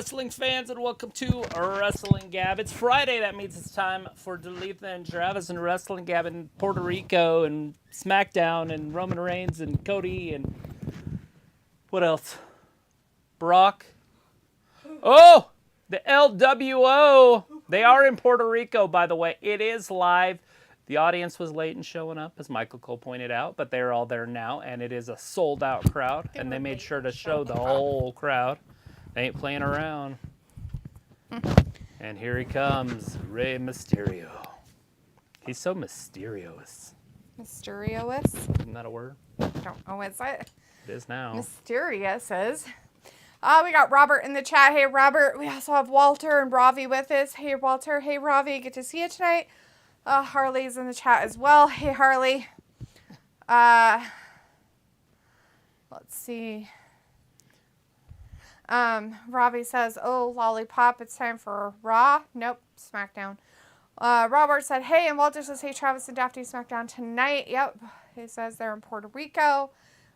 wrestling fans, and welcome to Wrestling Gab. It's Friday. That means it's time for Delitha and Travis and Wrestling Gab in Puerto Rico and SmackDown and Roman Reigns and Cody and what else? Brock. Oh, the LWO. They are in Puerto Rico, by the way. It is live. The audience was late in showing up, as Michael Cole pointed out, but they're all there now, and it is a sold-out crowd, and they made sure to show the whole crowd. They ain't playing around. And here he comes, Rey Mysterio. He's so mysterious. Mysterious? Isn't that a word? I don't know, is it? It is now. Mysterious is. We got Robert in the chat. Hey, Robert. We also have Walter and Ravi with us. Hey, Walter. Hey, Ravi. Good to see you tonight. Harley's in the chat as well. Hey, Harley. Let's see. Ravi says, oh, lollipop, it's time for Raw. Nope, SmackDown. Robert said, hey, and Walter says, hey, Travis and WWE Smackdown tonight. Yep, he says they're in Puerto Rico.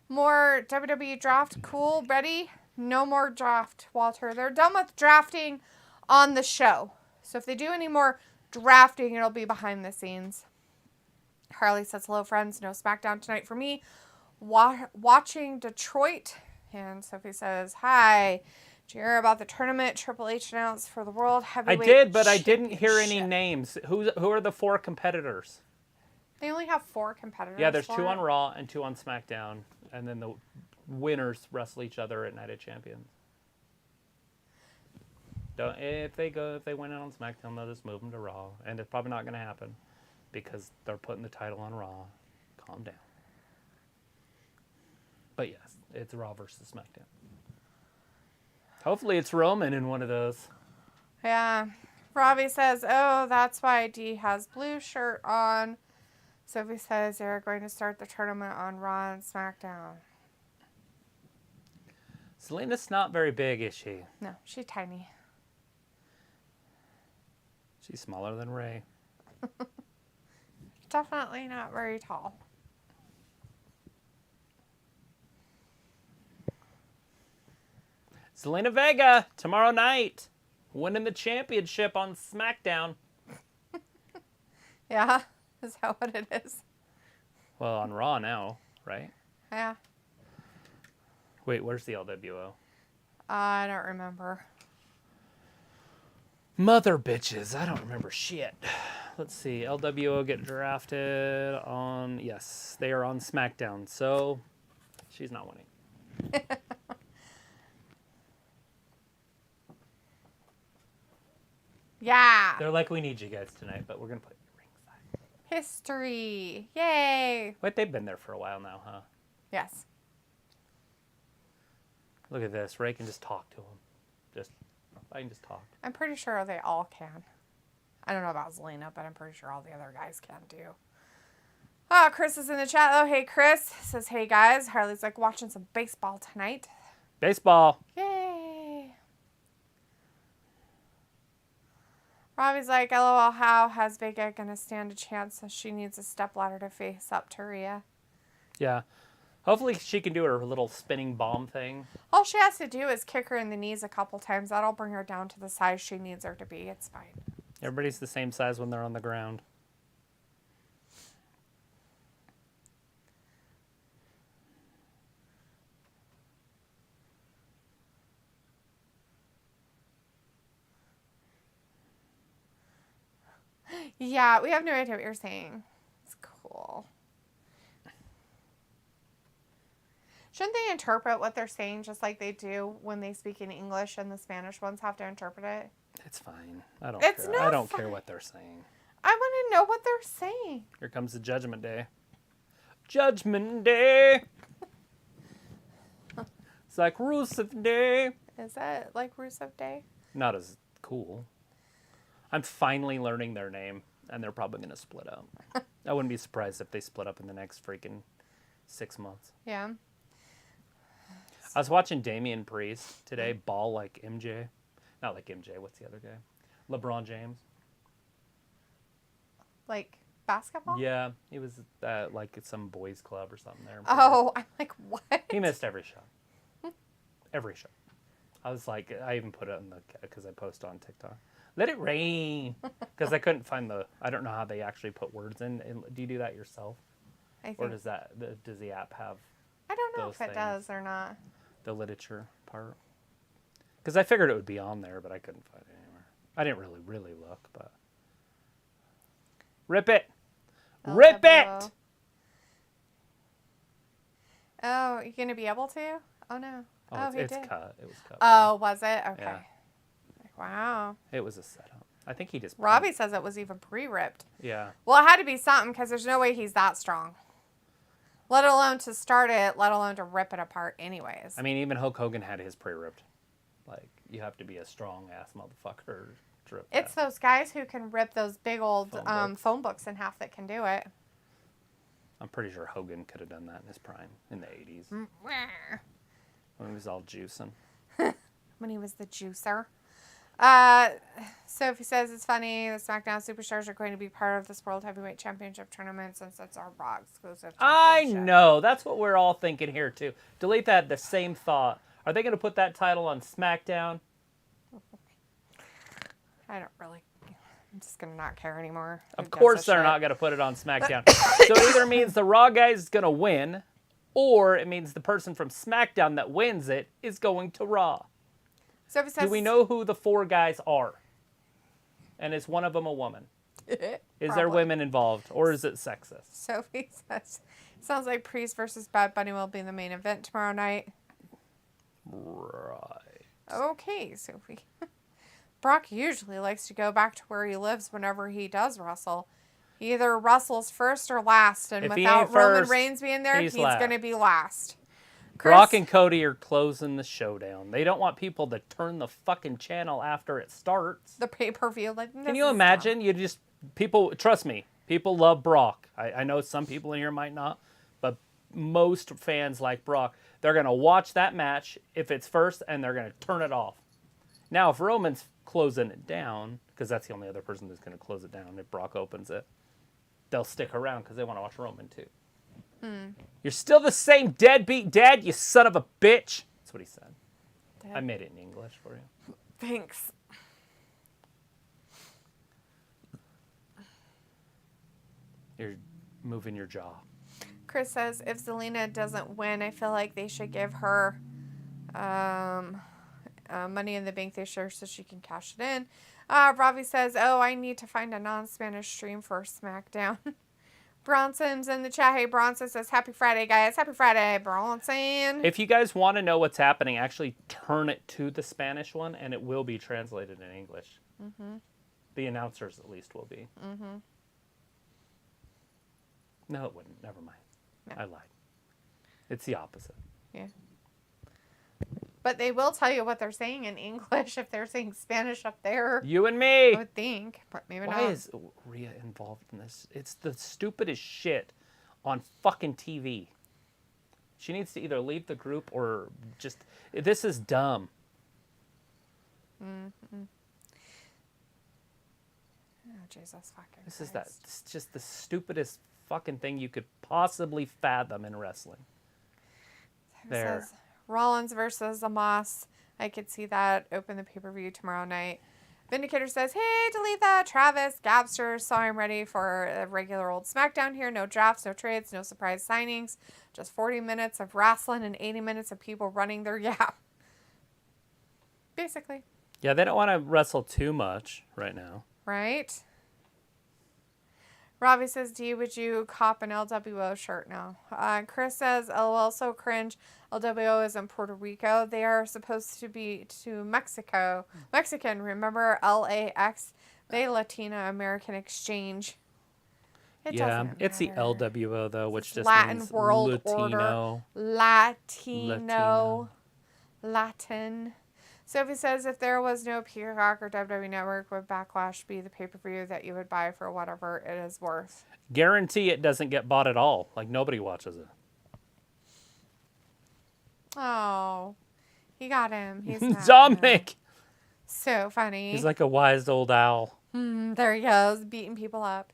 More WWE Draft. Cool, ready? No more draft, Walter. They're done with drafting on the show. So if they do any more drafting, it'll be behind the scenes. Harley says, hello, friends. No SmackDown tonight for me. Watching Detroit. And Sophie says, hi. Did you hear about the tournament Triple H announced for the World Heavyweight I did, but I didn't hear any names. Who are the 4 competitors? They only have 4 competitors. Yeah, there's 2 on Raw and 2 on SmackDown. And then the winners wrestle each other at Night of Champions. If they win it on SmackDown, they'll just move them to Raw. And it's probably not going to happen because they're putting the title on Raw. Calm down. But yes, it's Raw versus SmackDown. Hopefully it's Roman in one of those. Yeah. Robbie says, oh, that's why D has blue shirt on. Sophie says they're going to start the tournament on Raw and SmackDown. Selena's not very big, is she? No, she's tiny. She's smaller than Rey. Definitely not very tall. Zelina Vega, tomorrow night, winning the championship on SmackDown. Yeah, is that what it is? Well, on Raw now, right? Yeah. Wait, where's the LWO? I don't remember. Mother bitches, I don't remember shit. Let's see, LWO get drafted on, yes, they are on SmackDown, so she's not winning. Yeah. They're like, we need you guys tonight, but we're going to put you ringside. History. Yay. Wait, they've been there for a while now, huh? Yes. Look at this. Ray can just talk to him. I can just talk. I'm pretty sure they all can. I don't know about Zelina, but I'm pretty sure all the other guys can too. Oh, Chris is in the chat. Oh, hey, Chris. Says, hey, guys. Harley's like watching some baseball tonight. Baseball. Yay. Robbie's like, LOL, how has Vega going to stand a chance since she needs a stepladder to face up to Rhea? Yeah. Hopefully she can do her little spinning bomb thing. All she has to do is kick her in the knees a couple times. That'll bring her down to the size she needs her to be. It's fine. Everybody's the same size when they're on the ground. Yeah, we have no idea what you're saying. It's cool. Shouldn't they interpret what they're saying just like they do when they speak in English and the Spanish ones have to interpret it? It's fine. I don't It's care. not I don't fine. care what they're saying. I want to know what they're saying. Here comes the Judgment Day. Judgment Day. It's like Rusev Day. Is that like Rusev Day? Not as cool. I'm finally learning their name, and they're probably going to split up. I wouldn't be surprised if they split up in the next freaking 6 months. Yeah. I was watching Damian Priest today ball like MJ. Not like MJ. What's the other guy? LeBron James. Like basketball? Yeah, he was like at some boys club or something there. Oh, I'm like, what? He missed every shot. Every shot. I was like, I even put it in because I post on TikTok. Let it rain. Because I couldn't find I don't know how they actually put words in. Do you do that yourself? I think. Or does the app have I don't know those if it things? does or not. The literature part? Because I figured it would be on there, but I couldn't find it anywhere. I didn't really look, but. Rip it! Rip it! Oh, you going to be able to? Oh, no. Oh, he it's did. cut. It was cut. Oh, was it? Okay. Yeah. Wow. It was a setup. I think he just... Robbie says it was even pre-ripped. Yeah. Well, it had to be something because there's no way he's that strong. Let alone to start it, let alone to rip it apart anyways. I mean, even Hulk Hogan had his pre-ripped. Like, you have to be a strong-ass motherfucker to rip It's that. those guys who can rip those big old phone books in half that can do it. I'm pretty sure Hogan could have done that in his prime in the 80s. When he was all juicing. When he was the juicer. Sophie says it's funny the SmackDown Superstars are going to be part of this World Heavyweight Championship tournament since it's our Raw exclusive I championship. know. That's what we're all thinking here, too. Delete that. The same thought. Are they going to put that title on SmackDown? I don't really. I'm just going to not care anymore. Of course they're not going to put it on SmackDown. So it either means the Raw guy is going to win, or it means the person from SmackDown that wins it is going to Raw. Sophie says, Do we know who the 4 guys are? And is one of them a woman? Is there women involved, or is it sexist? Sophie says, sounds like Priest versus Bad Bunny will be the main event tomorrow night. Right. Okay, Sophie. Brock usually likes to go back to where he lives whenever he does wrestle. He either wrestles first or last, and If he without ain't Roman first, Reigns being there, he's he's last. going to be last. Brock and Cody are closing the showdown. They don't want people to turn the fucking channel after it starts. The pay-per-view. Like, Can you imagine? You just, people, trust me, people love Brock. I know some people in here might not, but most fans like Brock. They're going to watch that match if it's first, and they're going to turn it off. Now, if Roman's closing it down, because that's the only other person that's going to close it down if Brock opens it, they'll stick around because they want to watch Roman too. You're still the same deadbeat dad, you son of a bitch. That's what he said. I made it in English for you. Thanks. You're moving your jaw. Chris says, if Zelina doesn't win, I feel like they should give her money in the bank this year so she can cash it in. Robbie says, oh, I need to find a non-Spanish stream for SmackDown. Bronson's in the chat. Hey, Bronson says, happy Friday, guys. Happy Friday, Bronson. If you guys want to know what's happening, actually turn it to the Spanish one, and it will be translated in English. Mm-hmm. The announcers, at least, will be. Mm-hmm. No, it wouldn't. Never mind. No. I lied. It's the opposite. Yeah. But they will tell you what they're saying in English if they're saying Spanish up there. You and me. I would think, but maybe not. Why is Rhea involved in this? It's the stupidest shit on fucking TV. She needs to either leave the group or just... This is dumb. Mm-hmm. Oh, Jesus fucking This Christ. is that. It's just the stupidest fucking thing you could possibly fathom in wrestling. There. Says, Rollins versus Omos. I could see that. Open the pay-per-view tomorrow night. Vindicator says, hey, delete that. Travis, Gabster, so I'm ready for a regular old SmackDown here. No drafts, no trades, no surprise signings. Just 40 minutes of wrestling and 80 minutes of people running their yap. Basically. Yeah, they don't want to wrestle too much right now. Right? Robbie says, D, would you cop an LWO shirt now? Chris says, LOL, so cringe. LWO is in Puerto Rico. They are supposed to be to Mexico. Mexican, remember LAX? They Latina American Exchange. It doesn't it's the matter. LWO, though, which just Latin means World Latino. Order. Latin. Sophie says, if there was no Peacock or WWE Network, would Backlash be the pay-per-view that you would buy for whatever it is worth? Guarantee it doesn't get bought at all. Like, nobody watches it. Oh, he got him. He's mad. Dominik! So funny. He's like a wise old owl. There he goes, beating people up.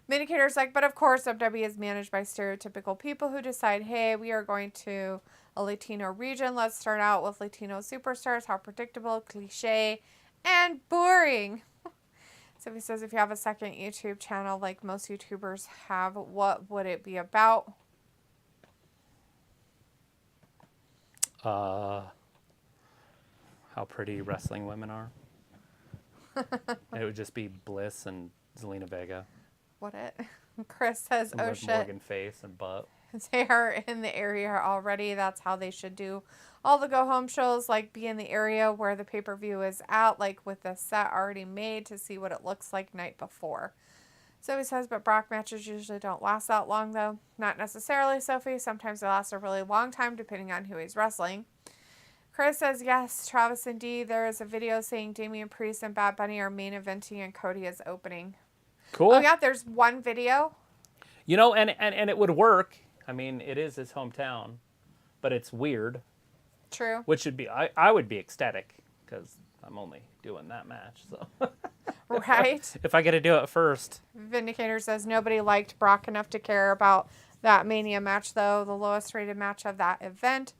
Vindicator's like, but of course WWE is managed by stereotypical people who decide, hey, we are going to a Latino region. Let's start out with Latino superstars. How predictable, cliche, and boring. So he says, if you have a second YouTube channel like most YouTubers have, what would it be about? How pretty wrestling women are. It would just be Bliss and Zelina Vega. What it? Chris says, And oh with shit. Morgan face and butt. They are in the area already. That's how they should do all the go-home shows, like be in the area where the pay-per-view is at, like with the set already made to see what it looks like night before. So he says, but Brock matches usually don't last that long, though. Not necessarily, Sophie. Sometimes they last a really long time, depending on who he's wrestling. Chris says, yes, Travis and Dee, there is a video saying Damian Priest and Bad Bunny are main eventing and Cody is opening. Cool. Oh, yeah, there's one video. You know, and it would work. I mean, it is his hometown, but it's weird. True. Which would be, I would be ecstatic because I'm only doing that match. So Right? if I get to do it first. Vindicator says nobody liked Brock enough to care about that Mania match, though. The lowest rated match of that event.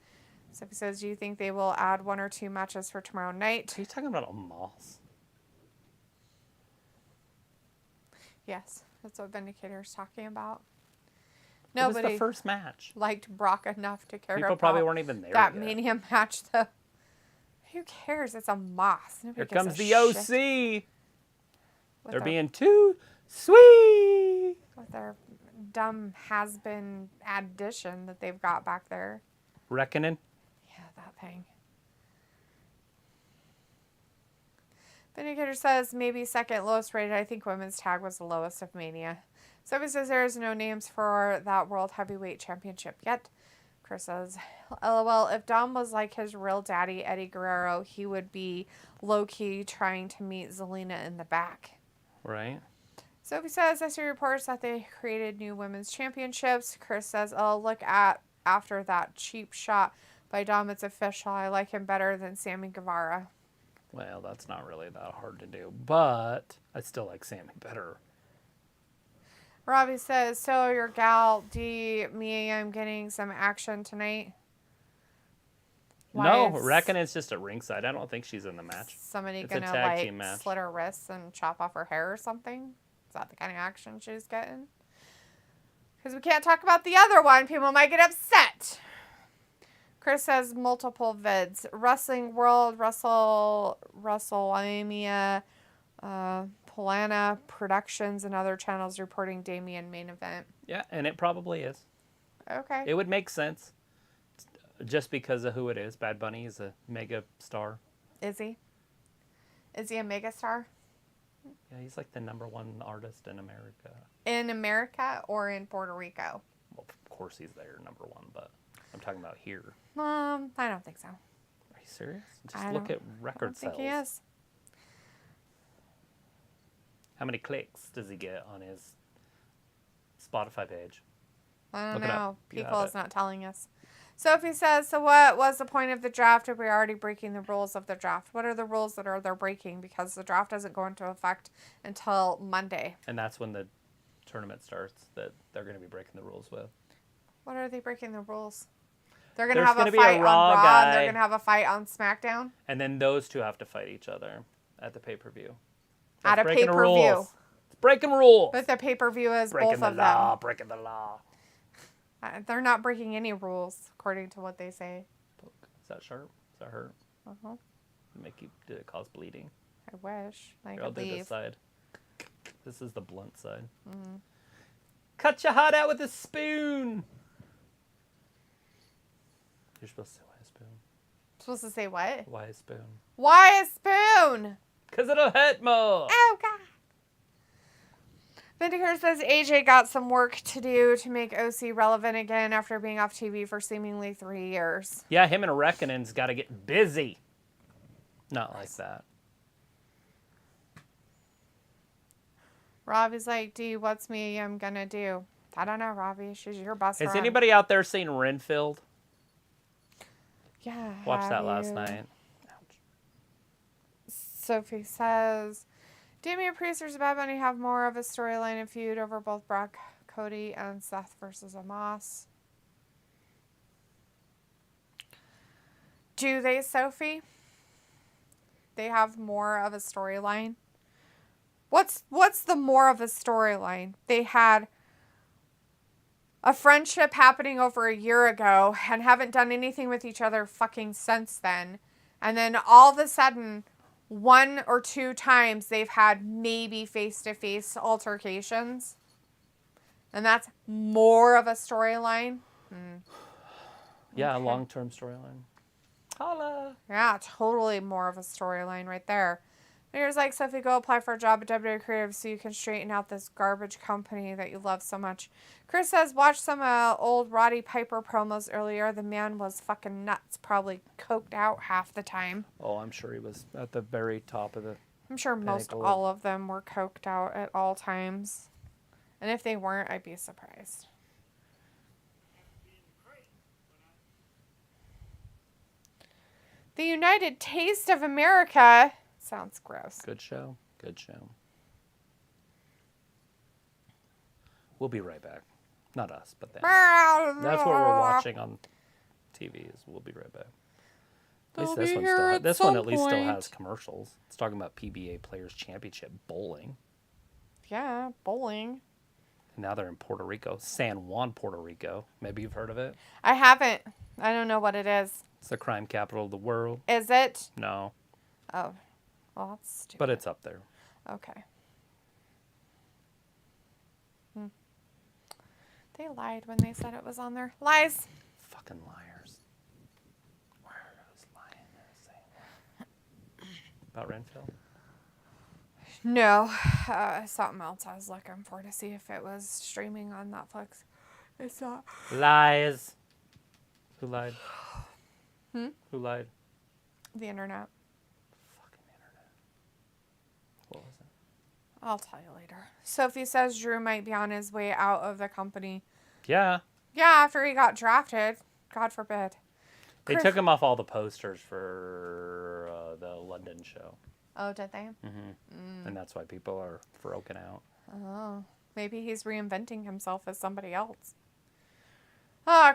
So he says, do you think they will add 1 or 2 matches for tomorrow night? Are you talking about Omos? Yes, that's what Vindicator is talking about. It was Nobody the first match. liked Brock enough to care People about probably weren't even there that yet. Mania match, though. Who cares? It's a Moss. Nobody Here gives comes a the shit OC. with They're their- being too sweet. with their dumb has-been addition that they've got back there. Reckoning. Yeah, that thing. Vindicator says maybe second lowest rated. I think women's tag was the lowest of Mania. Sophie says there is no names for that World Heavyweight Championship yet. Chris says, LOL, if Dom was like his real daddy, Eddie Guerrero, he would be low-key trying to meet Zelina in the back. Right. Sophie says, I see reports that they created new women's championships. Chris says, oh, look at after that cheap shot by Dom, it's official. I like him better than Sammy Guevara. Well, that's not really that hard to do, but I still like Sammy better. Robbie says, so your gal, D, me, I'm getting some action tonight. No, Why is reckon it's just at ringside. I don't think she's in the match. somebody It's a gonna tag team like match. slit her wrists and chop off her hair or something? Is that the kind of action she's getting? Because we can't talk about the other one. People might get upset. Chris says multiple vids. Wrestling World, WrestleMania, Polana Productions, and other channels reporting Damian main event. Yeah, and it probably is. Okay. It would make sense just because of who it is. Bad Bunny is a mega star. Is he? Is he a megastar? Yeah, he's like the #1 artist in America. In America or in Puerto Rico? Well, of course he's there, #1, but I'm talking about here. I don't think so. Are you serious? Just I look don't- at record I don't sales. think he is. How many clicks does he get on his Spotify page? I don't Look it know. up. You People have is it. not telling us. Sophie says, so what was the point of the draft if we're already breaking the rules of the draft? What are the rules that they're breaking? Because the draft doesn't go into effect until Monday. And that's when the tournament starts that they're going to be breaking the rules with. What are they breaking the rules? They're going to There's have a gonna be a fight on Raw Raw guy. and they're going to have a fight on SmackDown? And then those two have to fight each other at the pay-per-view. At a breaking the pay-per-view. rules. It's breaking rules. But the pay-per-view is breaking both the of law, them. breaking the law. They're not breaking any rules, according to what they say. Is that sharp? Is that hurt? Uh-huh. Did it cause bleeding? I wish. I Here, I'll could do this leave. side. This is the blunt side. Mm-hmm. Cut your heart out with a spoon. You're supposed to say why a spoon. Supposed to say what? Why a spoon? Why a spoon? Because it'll hurt more. Oh, God. Vindicator says AJ got some work to do to make OC relevant again after being off TV for seemingly 3 years. Yeah, him and Reckoning's got to get busy. Not like that. Robbie's like, D, what's me I'm gonna do? I don't know, Robbie. She's your best Has friend. anybody out there seen Renfield? Yeah. Watched have that last you? night. Sophie says, Damian Priest versus Bad Bunny have more of a storyline and feud over both Brock, Cody, and Seth versus Omos. Do they, Sophie? They have more of a storyline? What's the more of a storyline? They had a friendship happening over a year ago and haven't done anything with each other fucking since then. And then all of a sudden, 1 or 2 times they've had maybe face-to-face altercations. And that's more of a storyline. Yeah, Okay. a long-term storyline. Holla. Yeah, totally more of a storyline right there. Here's like, Sophie, go apply for a job at WWE Creative so you can straighten out this garbage company that you love so much. Chris says, watch some old Roddy Piper promos earlier. The man was fucking nuts, probably coked out half the time. Oh, I'm sure he was at the very top of the... I'm sure most all of them were coked out at all times. And if they weren't, I'd be surprised. The United Taste of America. Sounds gross. Good show. Good show. We'll be right back. Not us, but them. That's what we're watching on TV. Is We'll be right back. At least this one still. This one at least still has commercials. It's talking about PBA Players Championship bowling. Yeah, bowling. And now they're in Puerto Rico, San Juan, Puerto Rico. Maybe you've heard of it. I haven't. I don't know what it is. It's the crime capital of the world. Is it? No, Oh, well, that's stupid. but it's up there. Okay. They lied when they said it was on there. Lies. Fucking liars. Where are those lying there saying that? About Renfield? No. Something else I was looking for to see if it was streaming on Netflix. It's not. Lies. Who lied? Who lied? The internet. Fucking internet. What was it? I'll tell you later. Sophie says Drew might be on his way out of the company. Yeah. Yeah, after he got drafted. God forbid. They took him off all the posters for the London show. Oh, did they? And that's why people are broken out. Oh. Maybe he's reinventing himself as somebody else.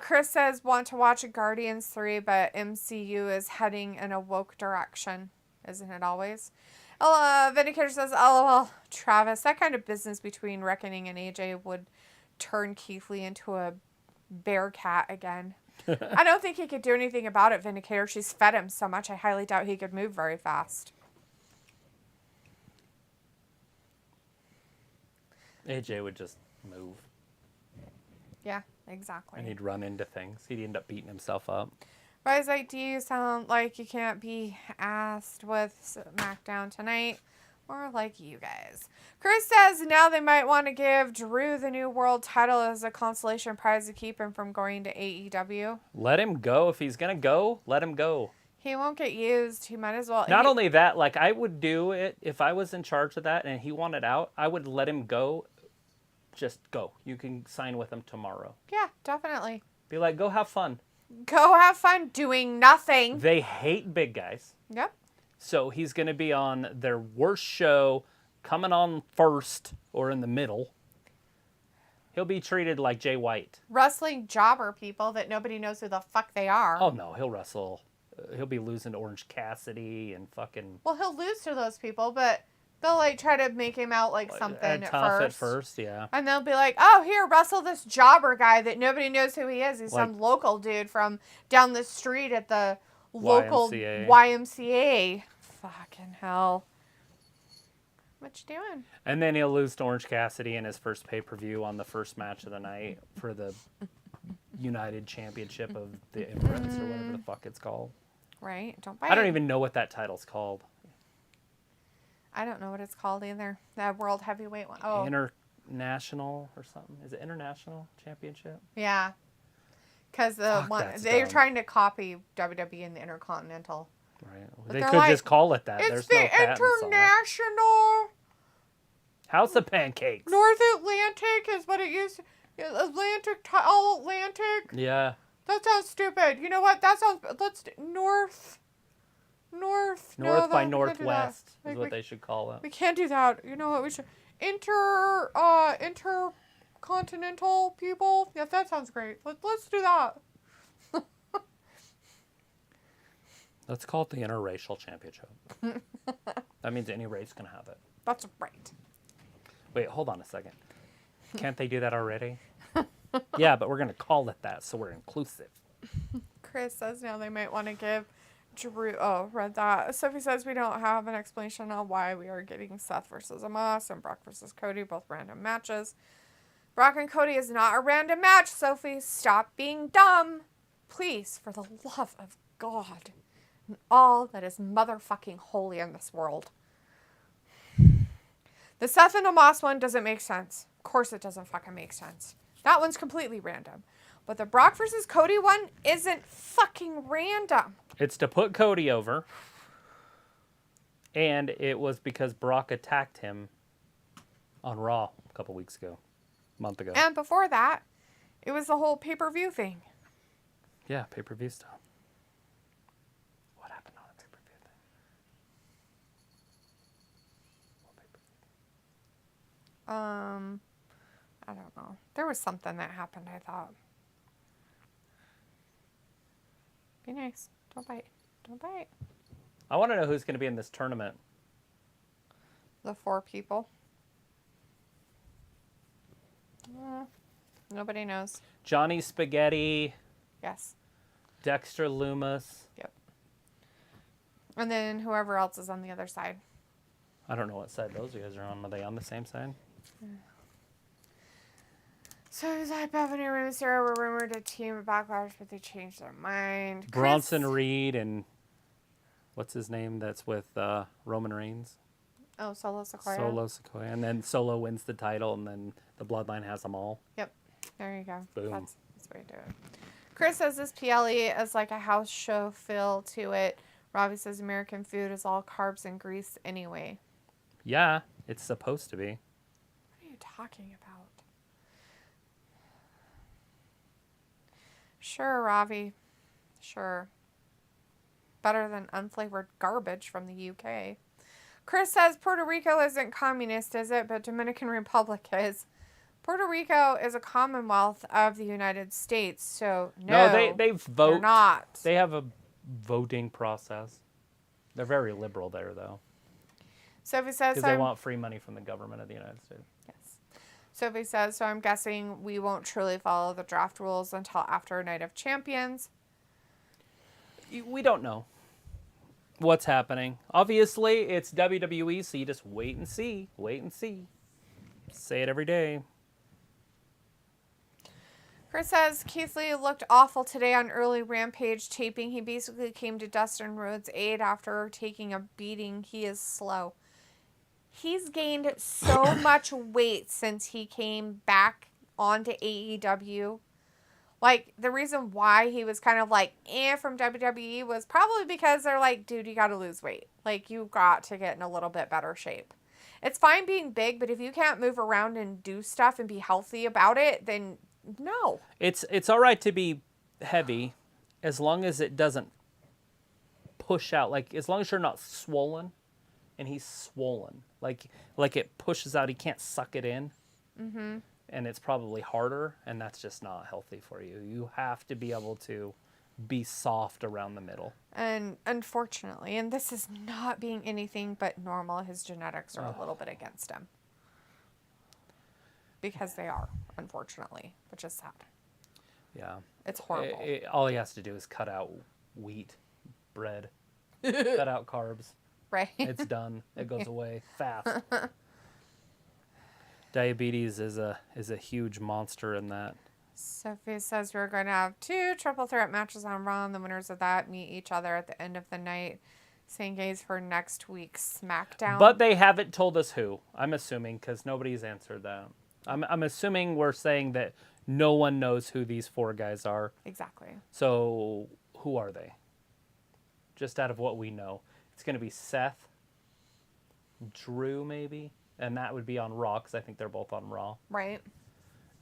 Chris says, want to watch Guardians 3, but MCU is heading in a woke direction. Isn't it always? Vindicator says, LOL, Travis, that kind of business between Reckoning and AJ would turn Keith Lee into a Bearcat again. I don't think he could do anything about it, Vindicator. She's fed him so much, I highly doubt he could move very fast. AJ would just move. Yeah, exactly. And he'd run into things. He'd end up beating himself up. But I was like, do you sound like you can't be asked with SmackDown tonight? Or like you guys. Chris says now they might want to give Drew the new world title as a consolation prize to keep him from going to AEW. Let him go. If he's going to go, let him go. He won't get used. He might as well. Not only that, like I would do it if I was in charge of that and he wanted out, I would let him go. Just go. You can sign with him tomorrow. Yeah, definitely. Be like, go have fun. Go have fun doing nothing. They hate big guys. Yep. So he's going to be on their worst show, coming on first or in the middle. He'll be treated like Jay White. Wrestling jobber people that nobody knows who the fuck they are. Oh, no. He'll wrestle. He'll be losing to Orange Cassidy and fucking... Well, he'll lose to those people, but they'll like try to make him out like something tough at first. At first, yeah. And they'll be like, oh, here, wrestle this jobber guy that nobody knows who he is. He's Like, some local dude from down the street at the local YMCA. Fucking hell. What you doing? And then he'll lose to Orange Cassidy in his first pay-per-view on the first match of the night for the United Championship of the Emirates or whatever the fuck it's called. Right? Don't bite. I don't even know what that title's called. I don't know what it's called either. The World Heavyweight one. Oh. International or something? Is it International Championship? Yeah. Because they're trying to copy WWE in the Intercontinental. Right. But They they're could like, just call it that. It's There's the no patents on it. International House of Pancakes. North Atlantic is what it used to. All Atlantic. Yeah. That sounds stupid. You know what? That sounds. Let's North North. North No, by we can't do that. Northwest Like, is what they should call it. We can't do that. You know what? We should intercontinental people. Yes, that sounds great. Let's do that. Let's call it the interracial championship. That means any race can have it. That's right. Wait, hold on a second. Can't they do that already? Yeah, but we're going to call it that, so we're inclusive. Chris says now they might want to give Drew. Oh, read that. Sophie says we don't have an explanation on why we are getting Seth versus Omos and Brock versus Cody, both random matches. Brock and Cody is not a random match, Sophie. Stop being dumb. Please, for the love of God and all that is motherfucking holy in this world. The Seth and Omos one doesn't make sense. Of course it doesn't fucking make sense. That one's completely random. But the Brock versus Cody one isn't fucking random. It's to put Cody over. And it was because Brock attacked him on Raw a couple weeks ago. A month ago. And before that, it was the whole pay-per-view thing. Yeah, pay-per-view stuff. What happened on the pay-per-view thing? What pay-per-view? I don't know. There was something that happened, I thought. Be nice. Don't bite. Don't bite. I want to know who's going to be in this tournament. The 4 people. Nobody knows. Johnny Spaghetti, Yes. Dexter Loomis. Yep. And then whoever else is on the other side. I don't know what side those guys are on. Are they on the same side? So Zach Bethany and Rey Mysterio were rumored to team at Backlash, but they changed their mind. Bronson Reed and what's his name that's with Roman Reigns? Oh, Solo Sequoia. Solo Sequoia. And then Solo wins the title, and then the Bloodline has them all. Yep. There you go. Boom. That's the way to do it. Chris says this PLE is like a house show feel to it. Robbie says American food is all carbs and grease anyway. Yeah, it's supposed to be. What are you talking about? Sure, Ravi. Sure. Better than unflavored garbage from the UK. Chris says Puerto Rico isn't communist, is it? But Dominican Republic is. Puerto Rico is a commonwealth of the United States, so no, they vote. They're not. They have a voting process. They're very liberal there, though. Sophie says Because they want free money from the government of the United States. Yes. Sophie says, so I'm guessing we won't truly follow the draft rules until after Night of Champions. We don't know what's happening. Obviously, it's WWE, so you just wait and see. Wait and see. Say it every day. Chris says Keith Lee looked awful today on early Rampage taping. He basically came to Dustin Rhodes' aid after taking a beating. He is slow. He's gained so much weight since he came back onto AEW. Like, the reason why he was kind of like, from WWE was probably because they're like, dude, you got to lose weight. Like, you got to get in a little bit better shape. It's fine being big, but if you can't move around and do stuff and be healthy about it, then no. It's all right to be heavy as long as it doesn't push out. Like, as long as you're not swollen, and he's swollen. Like it pushes out. He can't suck it in. Mm-hmm. And it's probably harder, and that's just not healthy for you. You have to be able to be soft around the middle. And unfortunately, and this is not being anything but normal, his genetics are a little bit against him. Because they are, unfortunately, which is sad. Yeah. It's horrible. All he has to do is cut out wheat, bread, cut out carbs. Right. It's done. It goes away fast. Diabetes is a huge monster in that. Sophie says we're going to have 2 triple threat matches on Raw, and the winners of that meet each other at the end of the night. Same gaze for next week's SmackDown. But they haven't told us who. I'm assuming, because nobody's answered that. I'm assuming we're saying that no one knows who these 4 guys are. Exactly. So who are they? Just out of what we know. It's going to be Seth, Drew maybe, and that would be on Raw, because I think they're both on Raw. Right.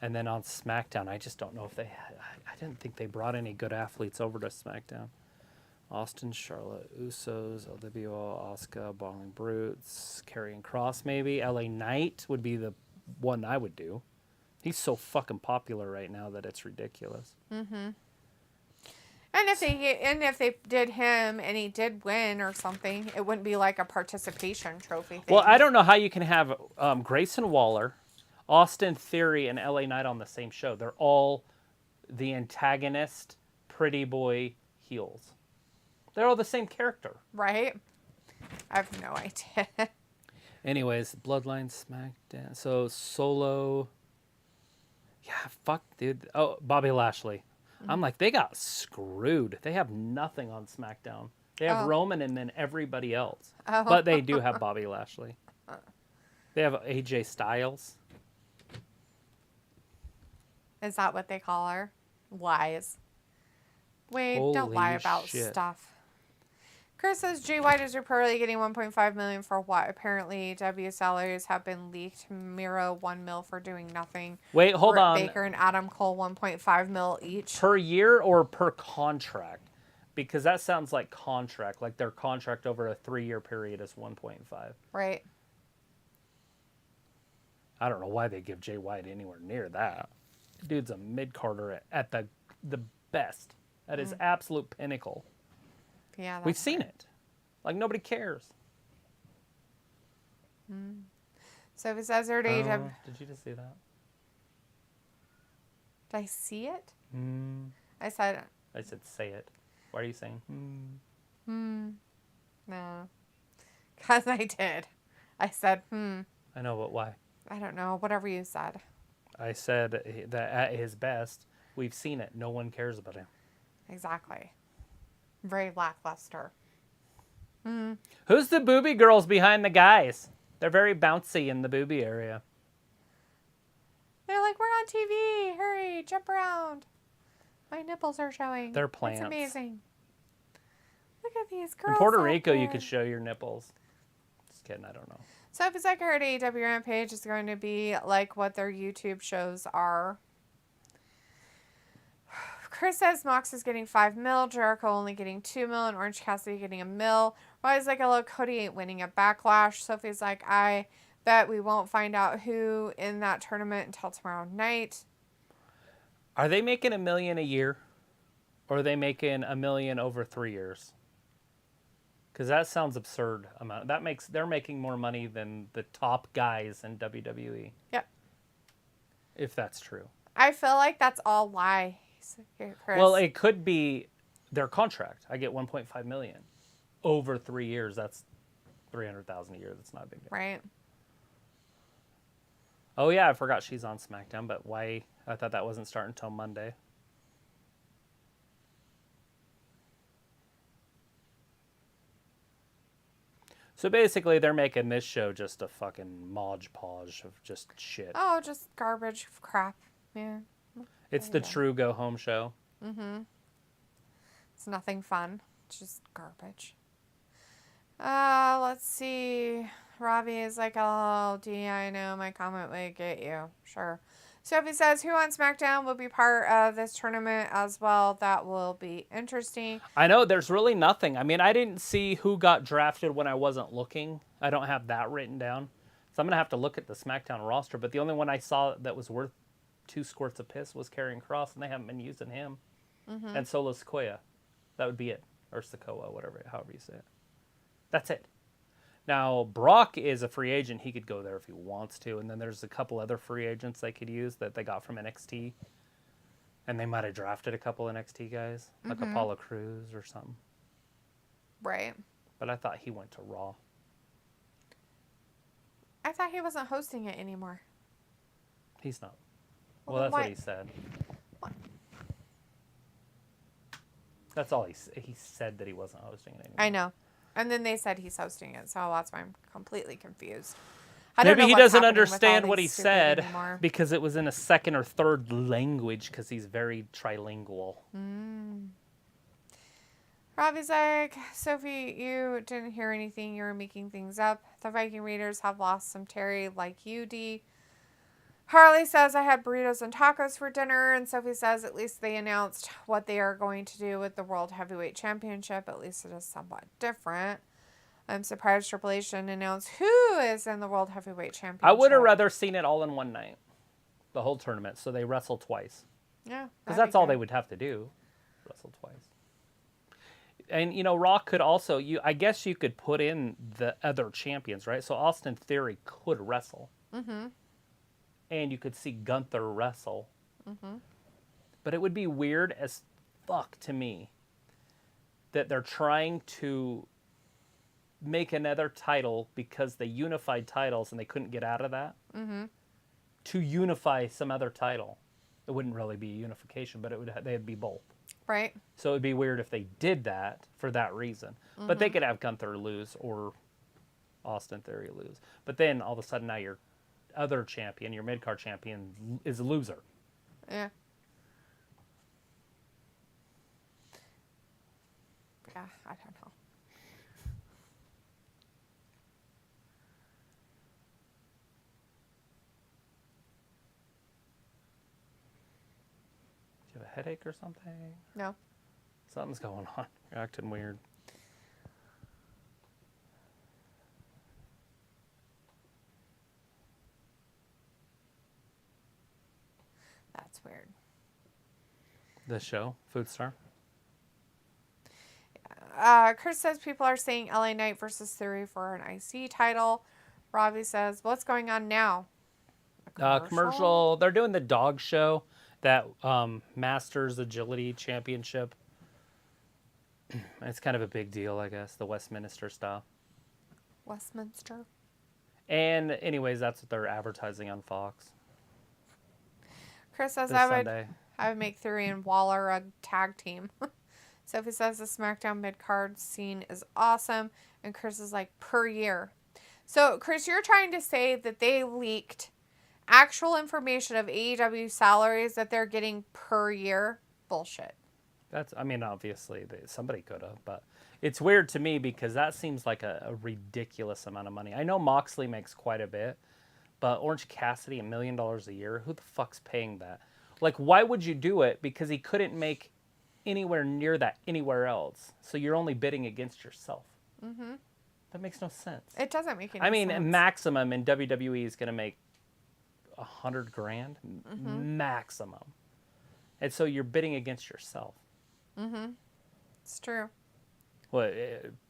And then on SmackDown, I just don't know if they... I didn't think they brought any good athletes over to SmackDown. Austin, Charlotte, Usos, LWO, Asuka, Brawling Brutes, Karrion Kross maybe. LA Knight would be the one I would do. He's so fucking popular right now that it's ridiculous. Mm-hmm. And if they did him and he did win or something, it wouldn't be like a participation trophy thing. Well, I don't know how you can have Grayson Waller, Austin Theory, and LA Knight on the same show. They're all the antagonist, pretty boy heels. They're all the same character. Right? I have no idea. Anyways, Bloodline, SmackDown. So, Solo. Yeah, fuck, dude. Oh, Bobby Lashley. I'm like, they got screwed. They have nothing on SmackDown. They have Roman and then everybody else. Oh. But they do have Bobby Lashley. They have AJ Styles. Is that what they call her? Lies. Wait, don't Holy lie about shit. stuff. Chris says Jay White is reportedly getting $1.5 million for what? Apparently, W salaries have been leaked. Miro $1 million for doing nothing. Wait, hold Britt on. Baker and Adam Cole $1.5 million each. Per year or per contract? Because that sounds like contract. Like their contract over a 3-year period is 1.5. Right. I don't know why they give Jay White anywhere near that. Dude's a mid-carder at the best. At his absolute pinnacle. Yeah, We've seen it. Like, nobody cares. So if it says there to Did you just see that? Did I see it? I said, I said, say it. Why are you saying? no. Because I did. I said, I know, but why? I don't know. Whatever you said. I said that at his best, we've seen it. No one cares about him. Exactly. Very lackluster. Who's the booby girls behind the guys? They're very bouncy in the booby area. They're like, we're on TV. Hurry, jump around. My nipples are showing. They're plants. It's amazing. Look at these girls. In Puerto out Rico, you there. could show your nipples. Just kidding, I don't know. So if it's like our AEW Rampage, it's going to be like what their YouTube shows are. Chris says Mox is getting $5 million, Jericho only getting $2 million, and Orange Cassidy getting $1 million. Riley's like, hello, Cody ain't winning at Backlash. Sophie's like, I bet we won't find out who in that tournament until tomorrow night. Are they making $1 million a year? Or are they making $1 million over 3 years? Because that sounds absurd amount. They're making more money than the top guys in WWE. Yep. If that's true. I feel like that's all lies, Chris. Well, it could be their contract. I get $1.5 million over 3 years. That's $300,000 a year. That's not a big deal. Right. Oh yeah, I forgot she's on SmackDown. But why? I thought that wasn't starting until Monday. So basically, they're making this show just a fucking Modge Podge of just shit. Oh, just garbage crap. Yeah. It's the true go-home show. It's nothing fun. It's just garbage. Let's see. Robbie is like, oh, D, I know my comment would get you. Sure. Sophie says, who on SmackDown will be part of this tournament as well? That will be interesting. I know, there's really nothing. I mean, I didn't see who got drafted when I wasn't looking. I don't have that written down. So I'm going to have to look at the SmackDown roster. But the only one I saw that was worth 2 squirts of piss was Karrion Kross, and they haven't been using him. And Solo Sikoa. That would be it. Or Sikoa, however you say it. That's it. Now, Brock is a free agent. He could go there if he wants to. And then there's a couple other free agents they could use that they got from NXT. And they might have drafted a couple NXT guys, like Apollo Crews or something. Right. But I thought he went to Raw. I thought he wasn't hosting it anymore. He's not. Well, Well, that's why- what he said. That's all he said, that he wasn't hosting it anymore. I know. And then they said he's hosting it, so that's why I'm completely confused. I don't Maybe know he what's doesn't happening with all understand what these he stupid said anymore. because it was in a second or third language because he's very trilingual. Robbie's like, Sophie, you didn't hear anything. You were making things up. The Viking Raiders have lost some Terry like you, D. Harley says, I had burritos and tacos for dinner. And Sophie says, at least they announced what they are going to do with the World Heavyweight Championship. At least it is somewhat different. I'm surprised Triple H didn't announce who is in the World Heavyweight Championship. I would have rather seen it all in one night. The whole tournament. So they wrestle twice. Yeah. Because that's all they would have to do. Wrestle twice. And, you know, Raw could also... I guess you could put in the other champions, right? So Austin Theory could wrestle. Mm-hmm. And you could see Gunther wrestle. Mm-hmm. But it would be weird as fuck to me that they're trying to make another title because they unified titles and they couldn't get out of that. Mm-hmm. To unify some other title. It wouldn't really be a unification, but they'd be both. Right. So it'd be weird if they did that for that reason. Mm-hmm. But they could have Gunther lose or Austin Theory lose. But then all of a sudden now your other champion, your mid-card champion, is a loser. Yeah. Yeah, I don't know. Do you have a headache or something? No. Something's going on. You're acting weird. That's weird. The show, Food Star? Chris says people are saying LA Knight versus Theory for an IC title. Robbie says, what's going on now? A commercial. They're doing the dog show, that Masters Agility Championship. It's kind of a big deal, I guess, the Westminster style. Westminster? And anyways, that's what they're advertising on Fox. Chris says Sunday. I would make Theory and Waller a tag team. Sophie says the SmackDown mid-card scene is awesome. And Chris is like, per year. So, Chris, you're trying to say that they leaked actual information of AEW salaries that they're getting per year? Bullshit. Obviously, somebody could have, but it's weird to me because that seems like a ridiculous amount of money. I know Moxley makes quite a bit, but Orange Cassidy, $1 million a year? Who the fuck's paying that? Like, why would you do it? Because he couldn't make anywhere near that anywhere else. So you're only bidding against yourself. Mm-hmm. That makes no sense. It doesn't make any sense. Maximum in WWE is going to make $100,000 mm-hmm. maximum. And so you're bidding against yourself. Mm-hmm. It's true. What,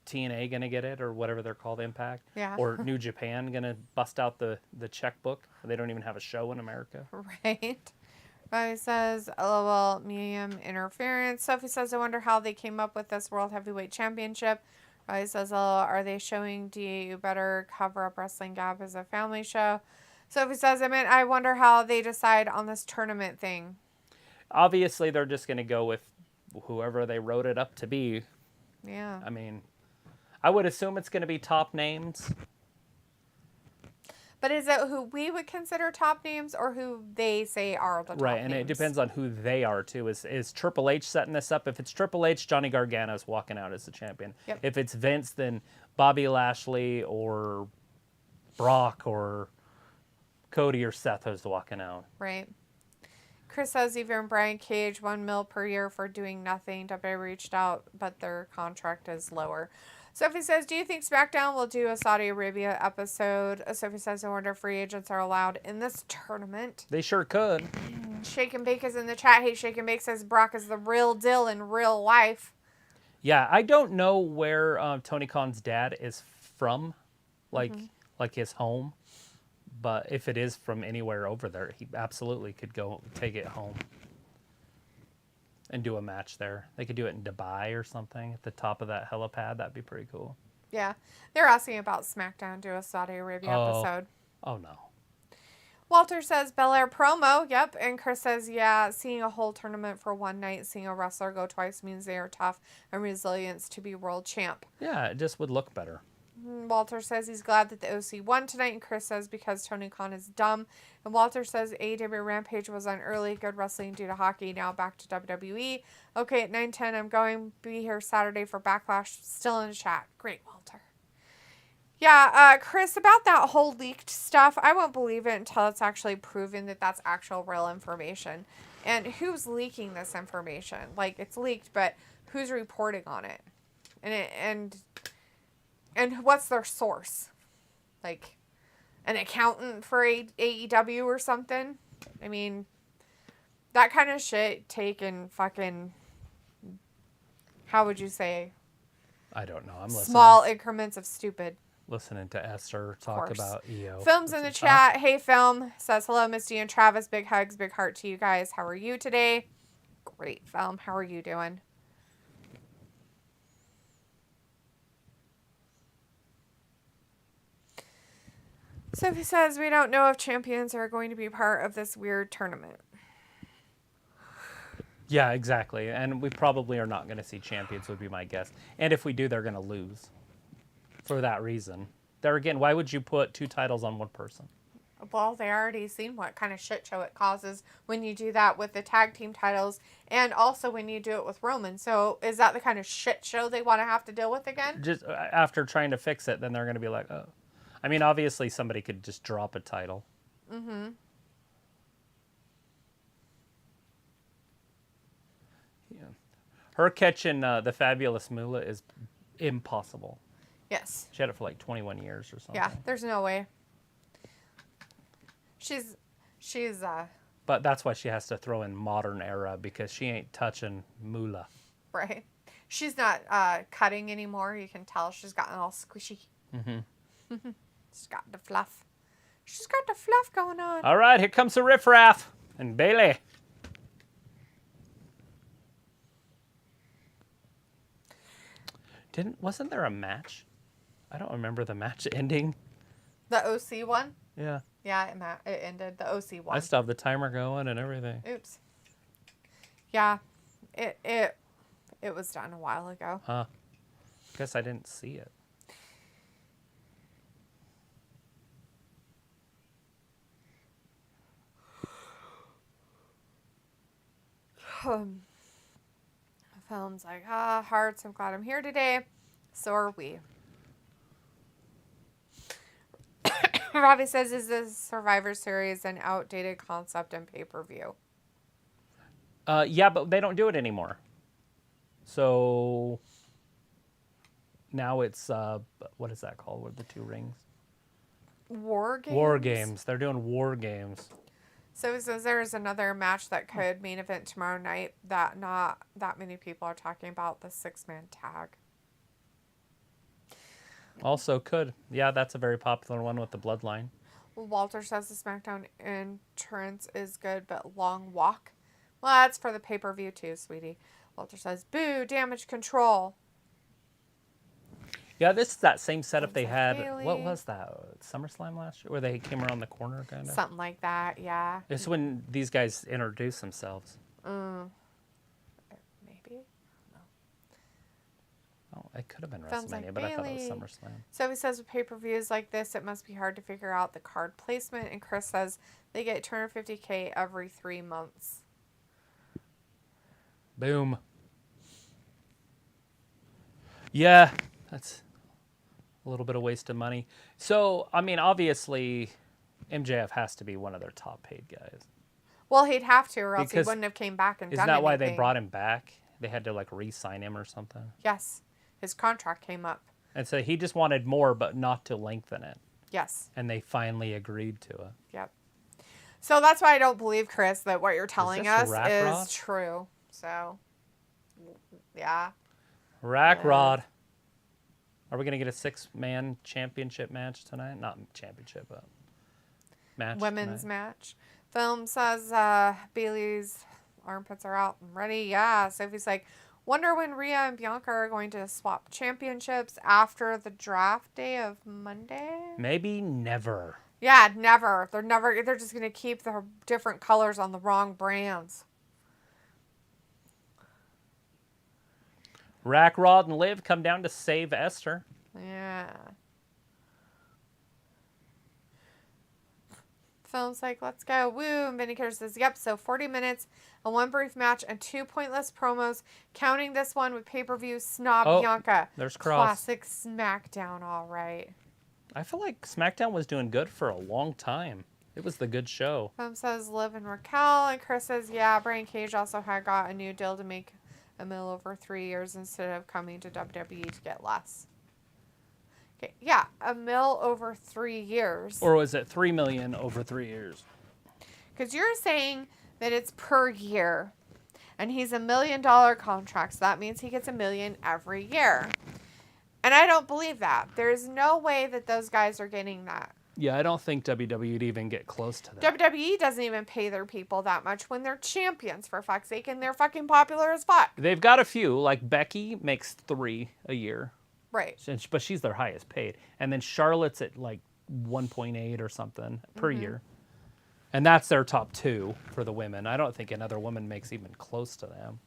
TNA going to get it or whatever they're called, Impact? Yeah. Or New Japan going to bust out the checkbook? They don't even have a show in America. Right. Bobby says, LOL, medium interference. Sophie says, I wonder how they came up with this World Heavyweight Championship. Bobby says, LOL, are they showing you better cover up Wrestling Gap as a family show? Sophie says, I wonder how they decide on this tournament thing. Obviously, they're just going to go with whoever they wrote it up to be. Yeah. I would assume it's going to be top names. But is it who we would consider top names or who they say are the top names? Right, and it depends on who they are, too. Is Triple H setting this up? If it's Triple H, Johnny Gargano's walking out as the champion. Yep. If it's Vince, then Bobby Lashley or Brock or Cody or Seth is walking out. Right. Chris says even Brian Cage, $1 million per year for doing nothing. WWE reached out, but their contract is lower. Sophie says, do you think SmackDown will do a Saudi Arabia episode? Sophie says, I wonder if free agents are allowed in this tournament. They sure could. Shake and Bake is in the chat. Hey, Shake and Bake says Brock is the real deal in real life. Yeah, I don't know where Tony Khan's dad is from, like his home. But if it is from anywhere over there, he absolutely could go take it home and do a match there. They could do it in Dubai or something at the top of that helipad. That'd be pretty cool. Yeah. They're asking about SmackDown do a Saudi Arabia episode. Oh, no. Walter says Belair promo. Yep. And Chris says, yeah, seeing a whole tournament for one night, seeing a wrestler go twice means they are tough and resilient to be world champ. Yeah, it just would look better. Walter says he's glad that the OC won tonight, and Chris says because Tony Khan is dumb. And Walter says AEW Rampage was on early, good wrestling due to hockey, now back to WWE. Okay, at 9:10, I'm going to be here Saturday for Backlash. Still in the chat. Great, Walter. Yeah, Chris, about that whole leaked stuff, I won't believe it until it's actually proven that that's actual real information. And who's leaking this information? Like, it's leaked, but who's reporting on it? And what's their source? Like, an accountant for AEW or something? I mean, that kind of shit taken fucking, how would you say? I don't know. I'm small increments of stupid. Listening to Esther talk about EO. Film's in the chat. Hey, Film says, hello, Misty and Travis. Big hugs, big heart to you guys. How are you today? Great, Film. How are you doing? Sophie says, we don't know if champions are going to be part of this weird tournament. Yeah, exactly. And we probably are not going to see champions, would be my guess. And if we do, they're going to lose. For that reason. There again, why would you put 2 titles on one person? Well, they already seen what kind of shit show it causes when you do that with the tag team titles and also when you do it with Roman. So is that the kind of shit show they want to have to deal with again? Just after trying to fix it, then they're going to be like, oh. I mean, obviously somebody could just drop a title. Mm-hmm. Yeah. Her catching the Fabulous Moolah is impossible. Yes. She had it for like 21 years or something. Yeah, there's no way. She's But that's why she has to throw in modern era because she ain't touching Moolah. Right. She's not cutting anymore. You can tell she's gotten all squishy. Mm-hmm. She's got the fluff. She's got the fluff going on. All right, here comes the riffraff and Bailey. Wasn't there a match? I don't remember the match ending. The OC one? Yeah. Yeah, it ended. The OC one. I still have the timer going and everything. Oops. Yeah, it was done a while ago. Huh. Guess I didn't see it. Film's like, hearts, I'm glad I'm here today. So are we. Robbie says, is this Survivor Series an outdated concept in pay-per-view? Yeah, but they don't do it anymore. So now it's, what is that called? What are the 2 rings? War Games? War Games. They're doing War Games. So it says there's another match that could main event tomorrow night that not that many people are talking about, the 6-man tag. Also could. Yeah, that's a very popular one with the Bloodline. Walter says the SmackDown entrance is good, but long walk. Well, that's for the pay-per-view too, sweetie. Walter says, boo, damage control. Yeah, this is that same setup they had. Bailey. What was that? SummerSlam last year? Where they came around the corner, kind of? Something like that, yeah. It's when these guys introduce themselves. Maybe. Oh, it could have been Sounds WrestleMania, like but I thought it was Bailey. SummerSlam. So he says with pay-per-views like this, it must be hard to figure out the card placement. And Chris says they get $250K every 3 months. Boom. Yeah, that's a little bit of waste of money. So, I mean, obviously, MJF has to be one of their top paid guys. Well, he'd have to, or else Because he wouldn't have came back and done Isn't that why they anything. brought him back? They had to, like, re-sign him or something? Yes. His contract came up. And so he just wanted more, but not to lengthen it. Yes. And they finally agreed to it. Yep. So that's why I don't believe, Chris, that what you're telling this us Rat is Rod? true. So, yeah. Rack Yeah. Rod. Are we going to get a 6-man championship match tonight? Not championship, but match Women's tonight. match. Film says Bailey's armpits are out and ready. Yeah. Sophie's like, wonder when Rhea and Bianca are going to swap championships after the draft day of Monday? Maybe never. Yeah, never. They're just going to keep the different colors on the wrong brands. Rack, Rod, and Liv come down to save Esther. Yeah. Film's like, let's go. Woo. And Vindicator says, yep, so 40 minutes, a 1 brief match, and 2 pointless promos, counting this one with pay-per-view snob Bianca. There's Kross. Classic SmackDown, all right. I feel like SmackDown was doing good for a long time. It was the good show. Says Liv and Raquel, and Chris says, yeah, Brian Cage also had got a new deal to make $1 million over 3 years instead of coming to WWE to get less. Okay, yeah, $1 million over 3 years. Or was it $3 million over 3 years? Because you're saying that it's per year, and he's $1 million contract, so that means he gets $1 million every year. And I don't believe that. There's no way that those guys are getting that. Yeah, I don't think WWE would even get close to that. WWE doesn't even pay their people that much when they're champions, for fuck's sake, and they're fucking popular as fuck. They've got a few, like Becky makes $3 a year. Right. But she's their highest paid. And then Charlotte's at like 1.8 or something per year. And that's their top 2 for the women. I don't think another woman makes even close to them.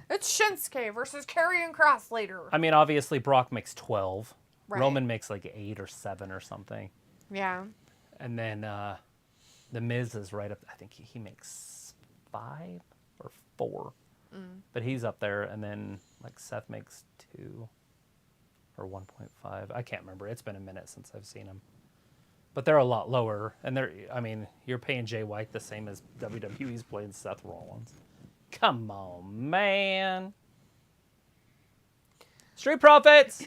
It's Shinsuke versus Karrion Kross later. I mean, obviously Brock makes 12. Right. Roman makes like 8 or 7 or something. Yeah. And then the Miz is right up. I think he makes 5 or 4. But he's up there. And then like Seth makes 2 or 1.5. I can't remember. It's been a minute since I've seen him. But they're a lot lower. And you're paying Jay White the same as WWE's playing Seth Rollins. Come on, man. Street Profits.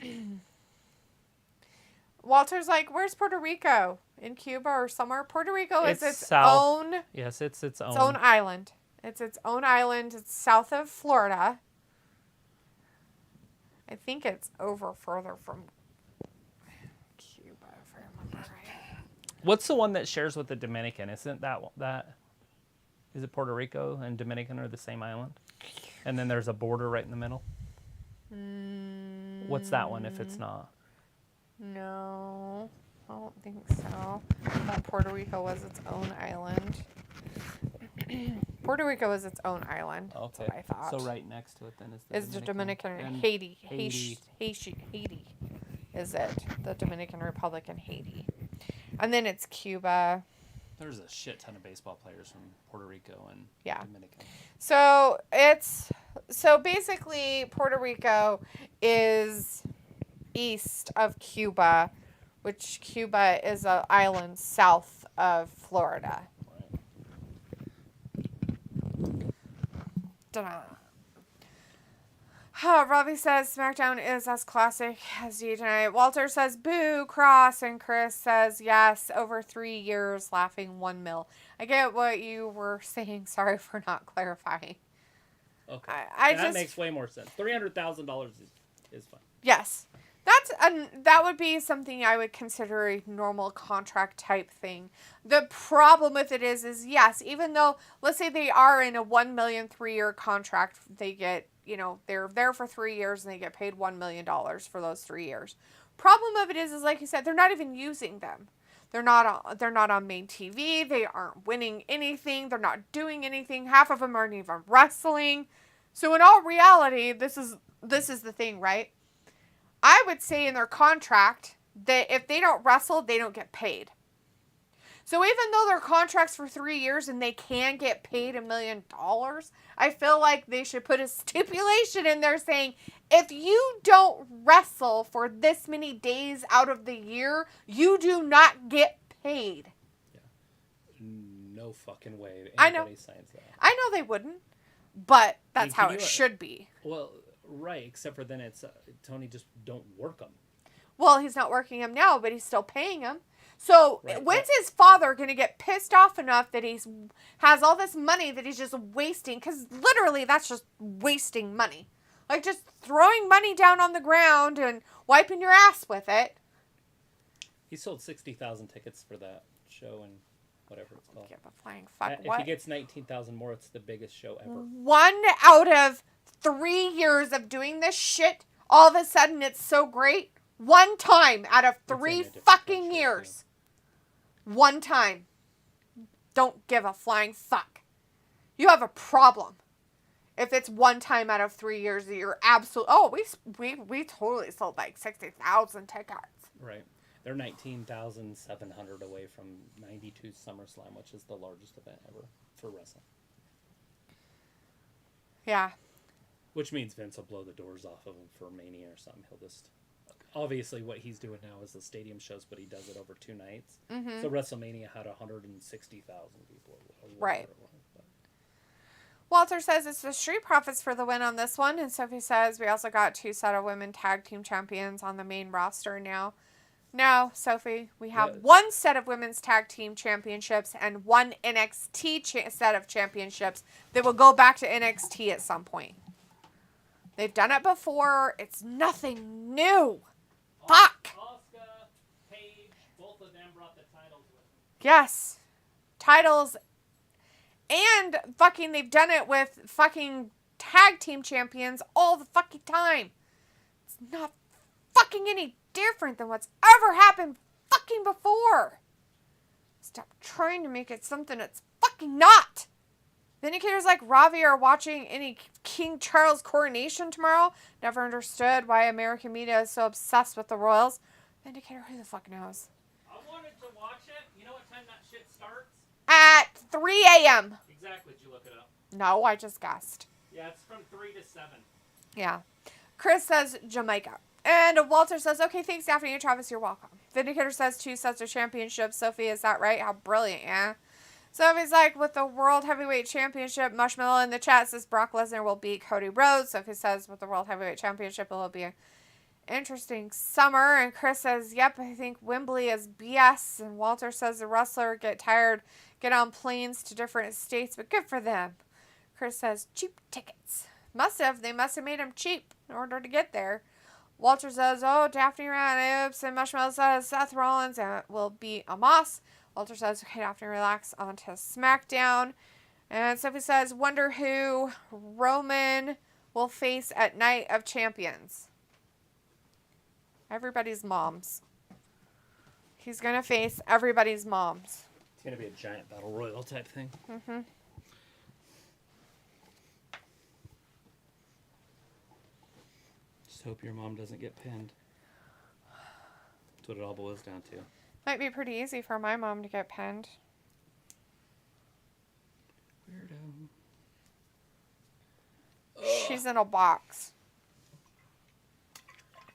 Walter's like, where's Puerto Rico? In Cuba or somewhere? Puerto Rico is its south. own... Yes, it's its own. Its own island. It's its own island. It's south of Florida. I think it's over further from Cuba, if I remember right. What's the one that shares with the Dominican? Isn't that... Is it Puerto Rico and Dominican are the same island? And then there's a border right in the middle? What's that one if it's not? No, I don't think so. Puerto Rico was its own island. Puerto Rico is its own island. Okay. That's what I thought. So right next to it then is the Dominican and Haiti. Haiti is it. The Dominican Republic and Haiti. And then it's Cuba. There's a shit ton of baseball players from Puerto Rico and Dominican. So basically Puerto Rico is east of Cuba, which Cuba is an island south of Florida. Robbie says SmackDown is as classic as D tonight. Walter says boo, Cross, and Chris says yes, over 3 years, laughing 1 mil. I get what you were saying. Sorry for not clarifying. Okay. That makes way more sense. $300,000 is fine. Yes. That would be something I would consider a normal contract type thing. The problem with it is yes, even though, let's say they are in a $1 million 3-year contract, they get, they're there for 3 years and they get paid $1 million for those 3 years. Problem of it is like you said, they're not even using them. They're not on main TV. They aren't winning anything. They're not doing anything. Half of them aren't even wrestling. So in all reality, this is the thing, right? I would say in their contract that if they don't wrestle, they don't get paid. So even though their contract's for 3 years and they can get paid $1 million, I feel like they should put a stipulation in there saying, if you don't wrestle for this many days out of the year, you do not get paid. Yeah. No fucking way anybody signs that. I know they wouldn't, but that's how it should be. Well, right, except for then it's Tony just don't work them. Well, he's not working him now, but he's still paying him. So when's his father going to get pissed off enough that he has all this money that he's just wasting? Because literally that's just wasting money. Like just throwing money down on the ground and wiping your ass with it. He sold 60,000 tickets for that show and whatever it's called. Give a flying fuck. If he gets 19,000 more, it's the biggest show ever. 1 out of 3 years of doing this shit, all of a sudden it's so great. 1 time out of 3 fucking years. 1 time. Don't give a flying fuck. You have a problem. If it's 1 time out of 3 years that you're absolute. Oh, we totally sold like 60,000 tickets. Right. They're 19,700 away from 92 SummerSlam, which is the largest event ever for wrestling. Yeah. Which means Vince will blow the doors off of him for Mania or something. He'll just obviously what he's doing now is the stadium shows, but he does it over 2 nights. Mm-hmm. So WrestleMania had 160,000 people. Right. It was, but. Walter says it's the Street Profits for the win on this one. And Sophie says we also got 2 set of women tag team champions on the main roster now. No, Sophie, we have 1 set of women's tag team championships and 1 NXT set of championships that will go back to NXT at some point. They've done it before. It's nothing new. Fuck. Asuka, Paige, both of them brought the titles with them. Yes. Titles. And fucking they've done it with fucking tag team champions all the fucking time. It's not fucking any different than what's ever happened fucking before. Stop trying to make it something it's fucking not. Vindicators like Ravi are watching any King Charles coronation tomorrow. Never understood why American media is so obsessed with the royals. Vindicator, who the fuck knows? I wanted to watch it. You know what time that shit starts? At 3 a.m. Exactly. Did you look it up? No, I just guessed. Yeah, it's from 3 to 7. Yeah. Chris says Jamaica. And Walter says, okay, thanks, Daphne and Travis, you're welcome. Vindicator says 2 sets of championships. Sophie, is that right? How brilliant, yeah? Sophie's like, with the World Heavyweight Championship, Mushmallow in the chat says Brock Lesnar will beat Cody Rhodes. Sophie says, with the World Heavyweight Championship, it will be an interesting summer. And Chris says, yep, I think Wembley is BS. And Walter says the wrestler get tired, get on planes to different states, but good for them. Chris says, cheap tickets. They must have made them cheap in order to get there. Walter says, oh, Daphne ran oops. And Mushmallow says Seth Rollins will beat Omos. Walter says, okay, Daphne, relax, on to SmackDown. And Sophie says, wonder who Roman will face at Night of Champions. Everybody's moms. He's going to face everybody's moms. It's going to be a giant battle royal type thing. Mm-hmm. Just hope your mom doesn't get pinned. That's what it all boils down to. Might be pretty easy for my mom to get pinned. Weirdo. She's in a box.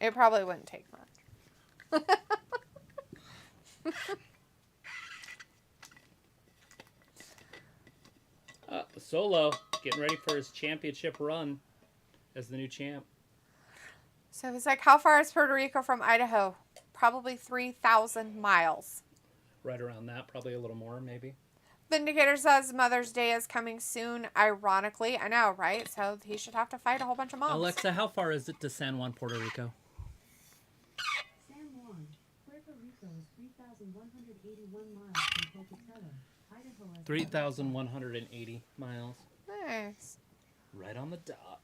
It probably wouldn't take much. Solo getting ready for his championship run as the new champ. So it's like, how far is Puerto Rico from Idaho? Probably 3,000 miles. Right around that, probably a little more, maybe. Vindicator says Mother's Day is coming soon, ironically. I know, right? So he should have to fight a whole bunch of moms. Alexa, how far is it to San Juan, Puerto Rico? San Juan, Puerto Rico is 3,181 miles from Pocatello. Idaho is 3,180 miles. Nice. Right on the dot.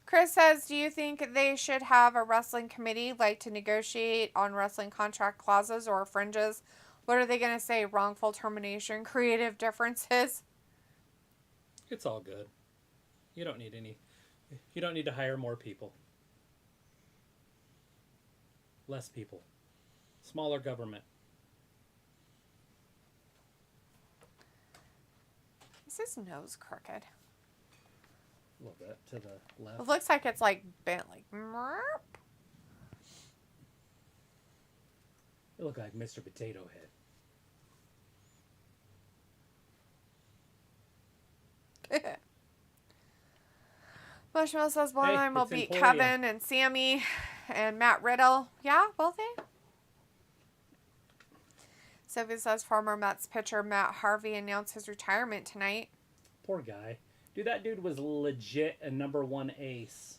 Chris says, do you think they should have a wrestling committee like to negotiate on wrestling contract clauses or fringes? What are they going to say? Wrongful termination, creative differences? It's all good. You don't need to hire more people. Less people. Smaller government. Is his nose crooked? A little bit to the left. It looks like it's like bent, like. Merp. It looked like Mr. Potato Head. Bushmill says Bloodline will beat Imperium. Kevin and Sammy and Matt Riddle. Yeah, will they? Sophie says former Mets pitcher Matt Harvey announced his retirement tonight. Poor guy. Dude, that dude was legit a #1 ace.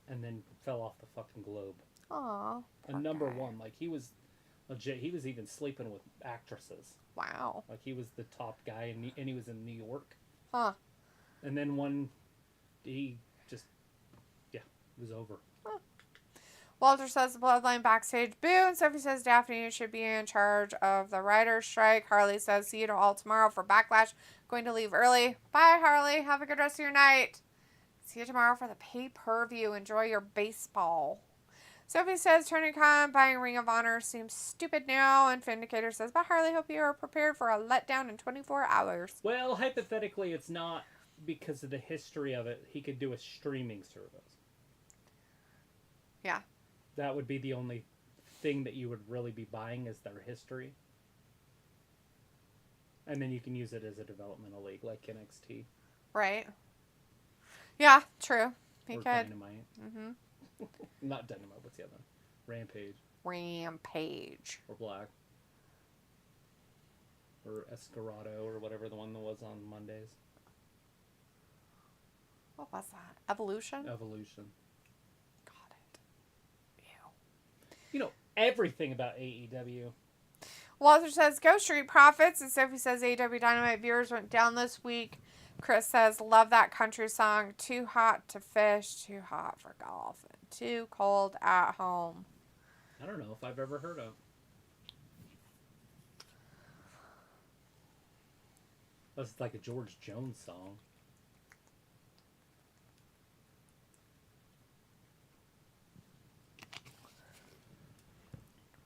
And then fell off the fucking globe. Aw. A #1. Like, he was legit. He was even sleeping with actresses. Wow. Like, he was the top guy, and he was in New York. Huh. And then he just, yeah, it was over. Huh. Walter says the Bloodline backstage boo. And Sophie says Daphne should be in charge of the writer's strike. Harley says see you all tomorrow for Backlash. Going to leave early. Bye, Harley. Have a good rest of your night. See you tomorrow for the pay-per-view. Enjoy your baseball. Sophie says Tony Khan buying Ring of Honor seems stupid now. And Vindicator says, but Harley, hope you are prepared for a letdown in 24 hours. Well, hypothetically, it's not because of the history of it. He could do a streaming service. Yeah. that would be the only thing that you would really be buying is their history. And then you can use it as a developmental league like NXT. Right. Yeah, true. You Or could. Dynamite. Mm-hmm. Not Dynamite, what's the other one? Rampage. Rampage. Or Black. Or Escarado, or whatever the one that was on Mondays. What was that? Evolution? Evolution. Got it. Ew. You know everything about AEW. Walter says, Go Street Profits. And Sophie says, AEW Dynamite viewers went down this week. Chris says, love that country song. Too hot to fish, too hot for golf, and too cold at home. I don't know if I've ever heard of. That's like a George Jones song.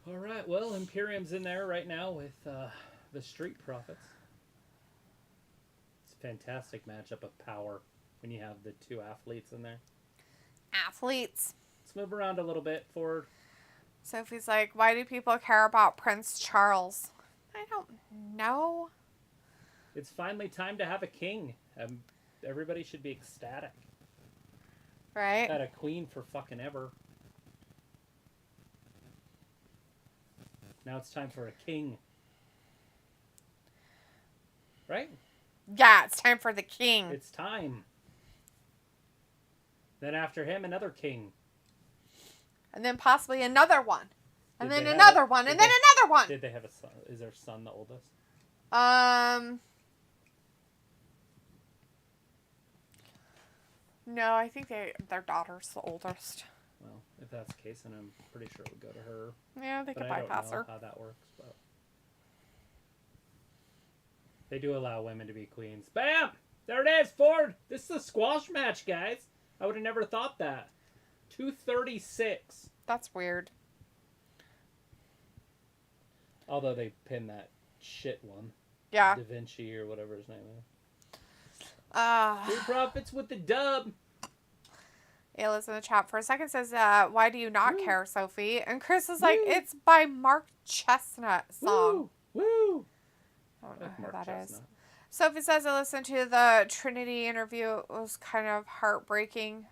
All right, well, Imperium's in there right now with the Street Profits. It's a fantastic matchup of power when you have the two athletes in there. Athletes. Let's move around a little bit forward. Sophie's like, why do people care about Prince Charles? I don't know. It's finally time to have a king. Everybody should be ecstatic. Right? Had a queen for fucking ever. Now it's time for a king. Right? Yeah, it's time for the king. It's time. Then after him, another king. And then possibly another one. And Did then they have another a- one. did And then they- another one. Did they have a son? Is their son the oldest? No, I think their daughter's the oldest. Well, if that's the case, then I'm pretty sure it would go to her. Yeah, they But could I don't bypass know her. how that works. But they do allow women to be queens. Bam! There it is, Ford. This is a squash match, guys. I would have never thought that. 236. That's weird. Although they pinned that shit one. Yeah. Da Vinci or whatever his name is. Uh, Two Profits with the dub. Ayla's in the chat for a second says, why do you not Woo. care, Sophie? And Chris is like, Woo. it's by Mark Chestnut song. Woo! Woo! I don't know Like who Mark that is. Chestnut. Sophie says, I listened to the Trinity interview. It was kind of heartbreaking.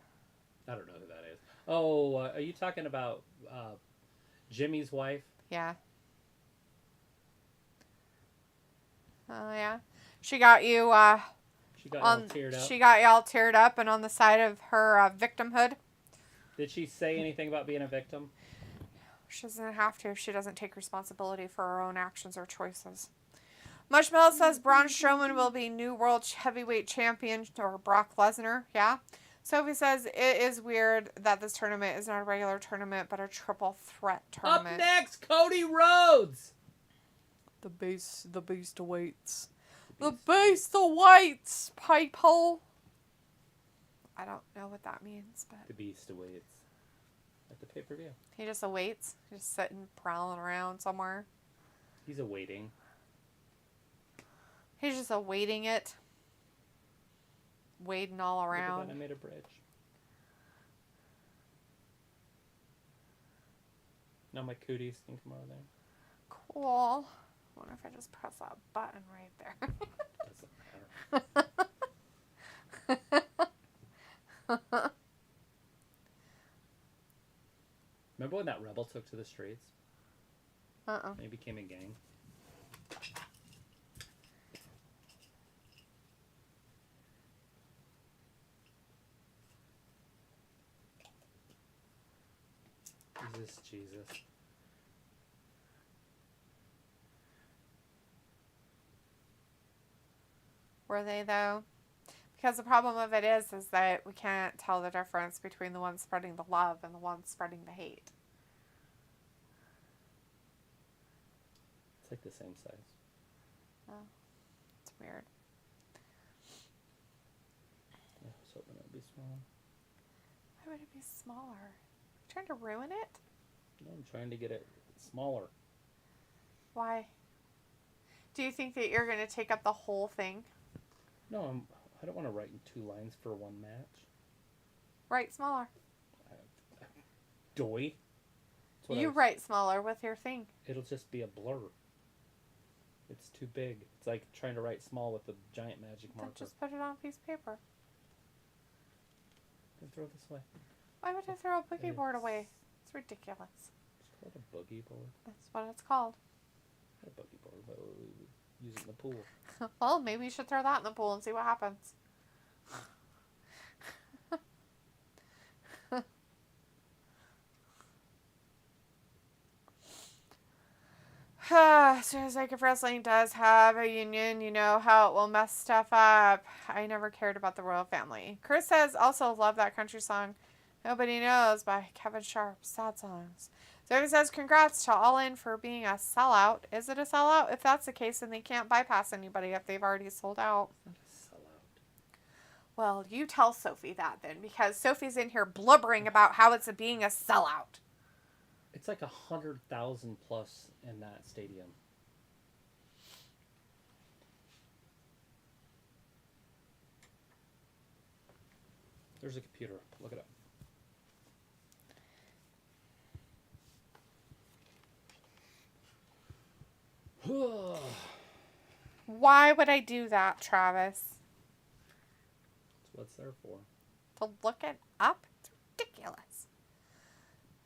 I don't know who that is. Oh, are you talking about Jimmy's wife? Yeah. Oh, yeah. She got you, She got all on, teared up. she got you all teared up and on the side of her victimhood. Did she say anything about being a victim? She doesn't have to if she doesn't take responsibility for her own actions or choices. Mushmallow says Braun Strowman will be new world heavyweight champion, or Brock Lesnar. Yeah. Sophie says it is weird that this tournament is not a regular tournament, but a triple threat tournament. Up next, Cody Rhodes. The beast awaits. The beast awaits, people. I don't know what that means, but The beast awaits at the pay-per-view. he just awaits. He's just sitting, prowling around somewhere. He's awaiting. He's just awaiting it. Wading all Look at around. that, I made a bridge. Now my cooties can come over there. Cool. I wonder if I just press that button right there. Doesn't matter. Remember when that rebel took to the streets? Uh-uh. They became a gang. Jesus. Were they, though? Because the problem of it is that we can't tell the difference between the ones spreading the love and the ones spreading the hate. It's like the same size. Oh, it's weird. I was hoping it would be smaller. Why would it be smaller? Trying to ruin it? No, I'm trying to get it smaller. Why? Do you think that you're going to take up the whole thing? No, I don't want to write in 2 lines for one match. Right, smaller. Doy. what You write smaller with your thing. It'll just be a blur. It's too big. It's like trying to write small with a giant magic marker. Then just put it on a piece of paper. Then throw this away. Why would I throw a boogie board away? It's ridiculous. It's called a boogie board. That's what it's called. A boogie board. But we use it in the pool. Well, maybe you should throw that in the pool and see what happens. So it's like if wrestling does have a union, you know how it will mess stuff up. I never cared about the royal family. Chris says, also love that country song, Nobody Knows by Kevin Sharp. Sad songs. So he says, congrats to All In for being a sellout. Is it a sellout? If that's the case, then they can't bypass anybody if they've already sold out. It's not a sellout. Well, you tell Sophie that then, because Sophie's in here blubbering about how it's being a sellout. It's like 100,000 plus in that stadium. There's a computer. Look it up. Why would I do that, Travis? That's what it's there for. To look it up? It's ridiculous.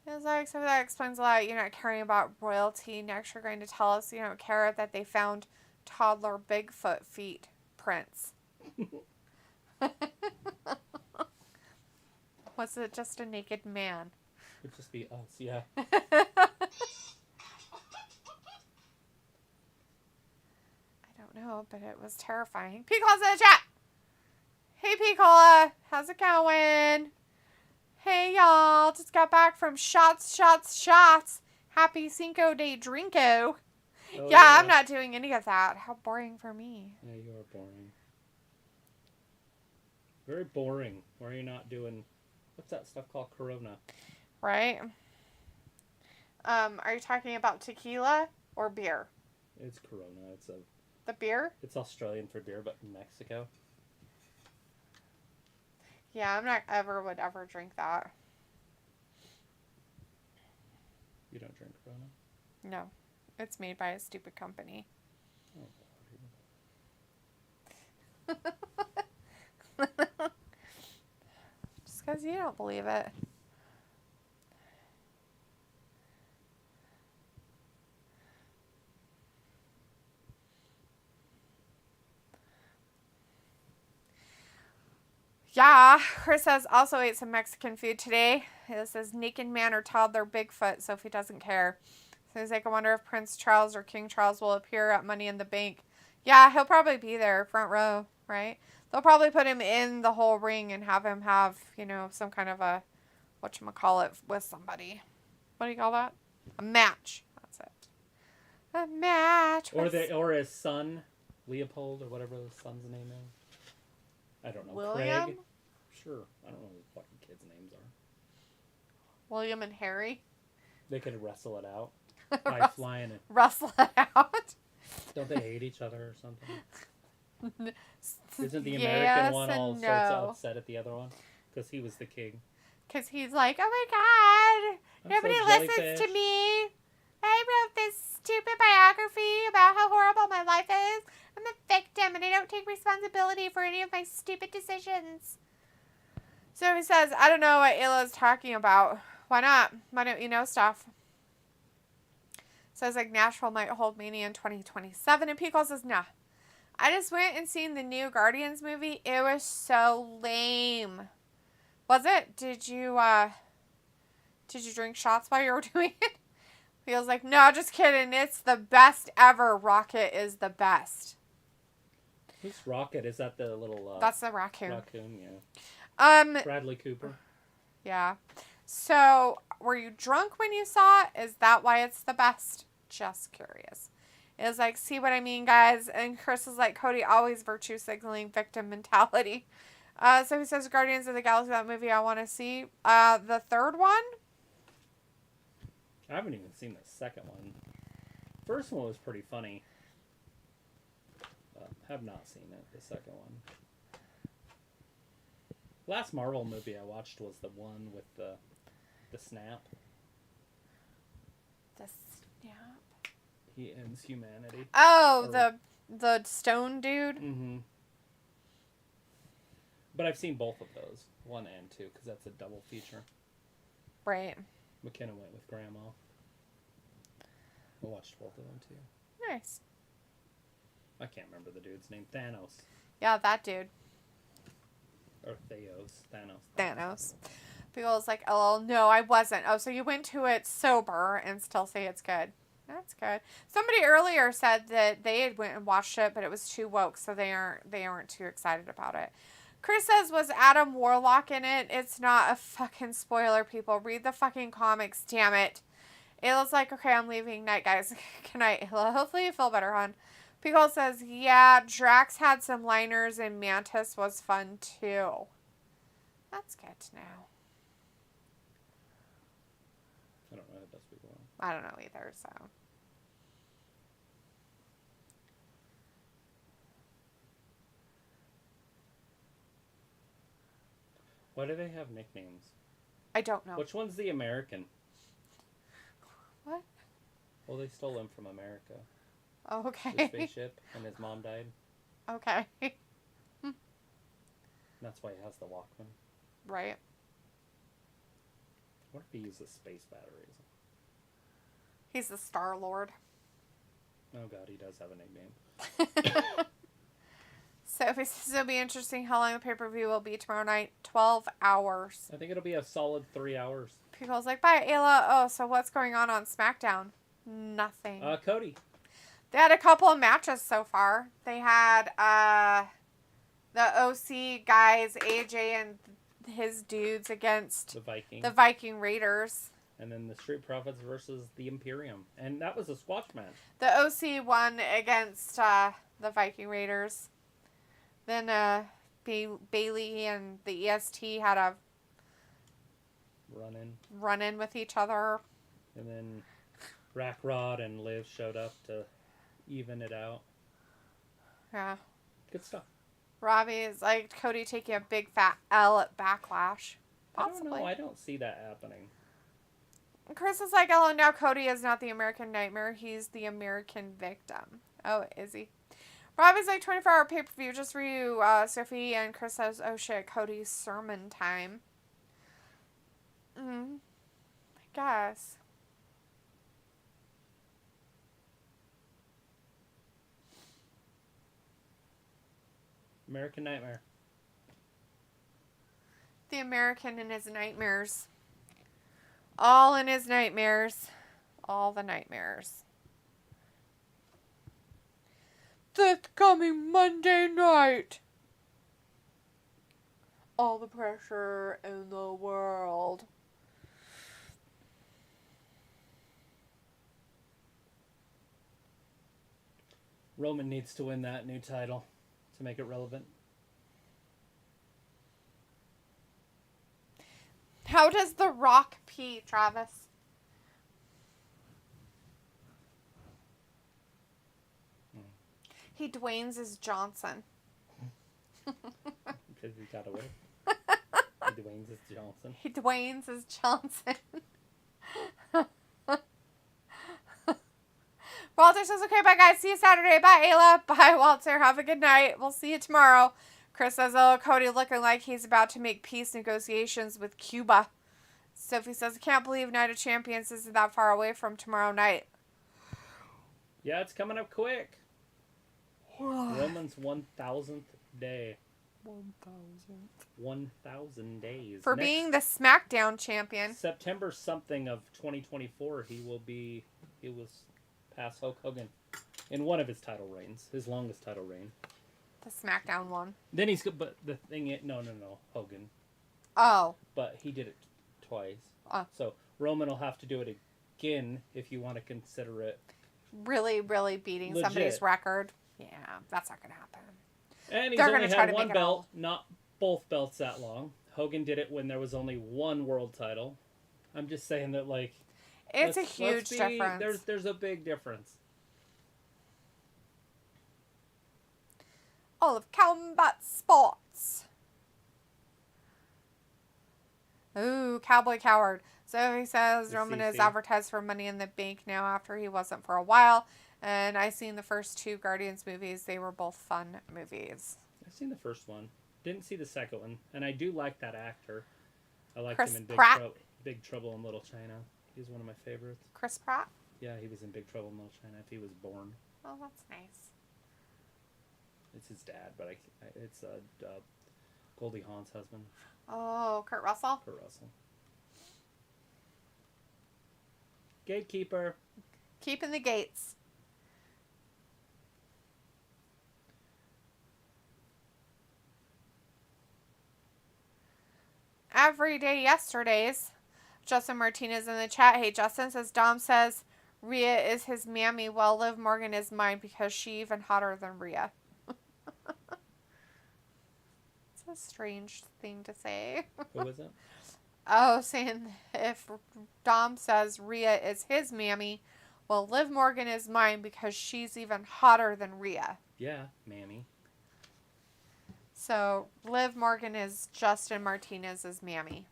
It's like, so that explains a lot. You're not caring about royalty. Next, you're going to tell us you don't care that they found toddler Bigfoot feet prints. Was it just a naked man? It'd just be us, yeah. I don't know, but it was terrifying. Picola's in the chat! Hey, Picola! How's it going? Hey, y'all. Just got back from Shots. Happy Cinco de Drinko. Oh, Yeah, I'm not doing any of that. How boring for me. Yeah, you are boring. Very boring. Why are you not doing... What's that stuff called? Corona. Right? Are you talking about tequila or beer? It's Corona. It's The beer? It's Australian for beer, but in Mexico. Yeah, I'm not would ever drink that. You don't drink Corona? No. It's made by a stupid company. Oh, Just because you don't believe it. Yeah, Chris says also ate some Mexican food today. This says naked man or toddler Bigfoot, so if he doesn't care. So he's like, I wonder if Prince Charles or King Charles will appear at Money in the Bank. Yeah, he'll probably be there, front row, right? They'll probably put him in the whole ring and have him have, you know, some kind of a, whatchamacallit, with somebody. What do you call that? A match. That's it. A match. or his son, Leopold, or whatever his son's name is. I don't know. William? Craig? Sure. I don't know what the fucking kids' names are. William and Harry. They could wrestle it out by flying it. Wrestle it out. Don't they hate each other or something? Isn't the American Yes one and all sorts no. of upset at the other one? Because he was the king. Because he's like, oh my god, I'm nobody so listens jellyfish. to me. I wrote this stupid biography about how horrible my life is. I'm a victim and I don't take responsibility for any of my stupid decisions. So he says, I don't know what Ayla's talking about. Why not? Why don't you know stuff? Says like Nashville might hold Mania in 2027. And Pico says, nah. I just went and seen the new Guardians movie. It was so lame. Was it? Did you drink shots while you were doing it? He was like, no, just kidding. It's the best ever. Rocket is the best. Who's Rocket? Is that the little... That's the raccoon. Raccoon, yeah. Um, Bradley Cooper. yeah. So, were you drunk when you saw it? Is that why it's the best? Just curious. It was like, see what I mean, guys? And Chris is like, Cody always virtue signaling victim mentality. So he says, Guardians of the Galaxy, that movie I want to see. The third one? I haven't even seen the second one. First one was pretty funny. Have not seen it, the second one. Last Marvel movie I watched was the one with the snap. The snap. He ends humanity. Oh, Or- the stone dude. Mm-hmm. But I've seen both of those, 1 and 2, because that's a double feature. Right. McKenna went with Grandma. I watched both of them too. Nice. I can't remember the dude's name. Thanos. Yeah, that dude. Or Theos. Thanos. People's like, oh, no, I wasn't. Oh, so you went to it sober and still say it's good. That's good. Somebody earlier said that they had went and watched it, but it was too woke, so they aren't too excited about it. Chris says, was Adam Warlock in it? It's not a fucking spoiler, people. Read the fucking comics, damn it. Ayla's like, okay, I'm leaving. Night, guys. Good night, Ayla. Hopefully you feel better, hon. Pickle says, yeah, Drax had some liners and Mantis was fun, too. That's good to know. I don't know who those people are. I don't know either, so. Why do they have nicknames? I don't know. Which one's the American? What? Well, they stole him from America. Oh, The okay. spaceship, and his mom died. Okay. That's why he has the Walkman. Right. What if he uses space batteries? He's the Star Lord. Oh god, he does have a nickname. So if it'll be interesting how long the pay-per-view will be tomorrow night. 12 hours. I think it'll be a solid 3 hours. People's like, bye, Ayla. Oh, so what's going on SmackDown? Nothing. Cody. They had a couple of matches so far. They had the OC guys, AJ and his dudes against The Viking Raiders. And then the Street Profits versus the Imperium. And that was a squash match. The OC won against the Viking Raiders. Then Bailey and the EST had a run-in with each other. And then Rackrod and Liv showed up to even it out. Yeah. Good stuff. Robbie is like, Cody taking a big fat L at Backlash. Possibly. I don't know. I don't see that happening. Chris is like, oh, now Cody is not the American Nightmare. He's the American victim. Oh, is he? Robbie's like, 24-hour pay-per-view just for you, Sophie. And Chris says, oh, shit, Cody's sermon time. I guess. American Nightmare. The American in his nightmares. All in his nightmares. All the nightmares. This coming Monday night. All the pressure in the world. Roman needs to win that new title to make it relevant. How does The Rock pee, Travis? He Dwayne's as Johnson. Because he got away. He Dwayne's as Johnson. He Dwayne's as Johnson. Walter says, okay, bye guys. See you Saturday. Bye, Ayla. Bye, Walter. Have a good night. We'll see you tomorrow. Chris says, oh, Cody looking like he's about to make peace negotiations with Cuba. Sophie says, I can't believe Night of Champions isn't that far away from tomorrow night. Yeah, it's coming up quick. Roman's 1,000th day. 1,000 days. For being the SmackDown champion. September something of 2024, he was past Hulk Hogan in one of his title reigns, his longest title reign. The SmackDown one. Then but the thing is, no, Hogan. Oh. But he did it twice. Oh. So Roman will have to do it again if you want to consider it. Really, really beating legit. Somebody's record. Yeah, that's not going to happen. And he's They're only gonna try had to one make it belt, all. not both belts that long. Hogan did it when there was only one world title. I'm just saying that, like... It's a huge difference. There's a big difference. All of combat sports. Ooh. Ooh, Cowboy Coward. So he says The Roman is CC. advertised for Money in the Bank now after he wasn't for a while. And I seen the first 2 Guardians movies. They were both fun movies. I've seen the first one. Didn't see the second one. And I do like that actor. I liked Chris him in Pratt. Big Trouble in Little China. He's one of my favorites. Chris Pratt. Yeah, he was in Big Trouble in Little China if he was born. Oh, that's nice. It's his dad, but it's Goldie Hawn's husband, Oh, Kurt Russell. Kurt Russell. Gatekeeper. Keeping the gates. Everyday yesterdays. Justin Martinez in the chat. Hey, Justin says, Dom says Rhea is his mammy. Well, Liv Morgan is mine because she even hotter than Rhea. It's a strange thing to say. Who is it? Oh, saying if Dom says Rhea is his mammy, well, Liv Morgan is mine because she's even hotter than Rhea. Yeah, Mammy. So, Liv Morgan is Justin Martinez's mammy.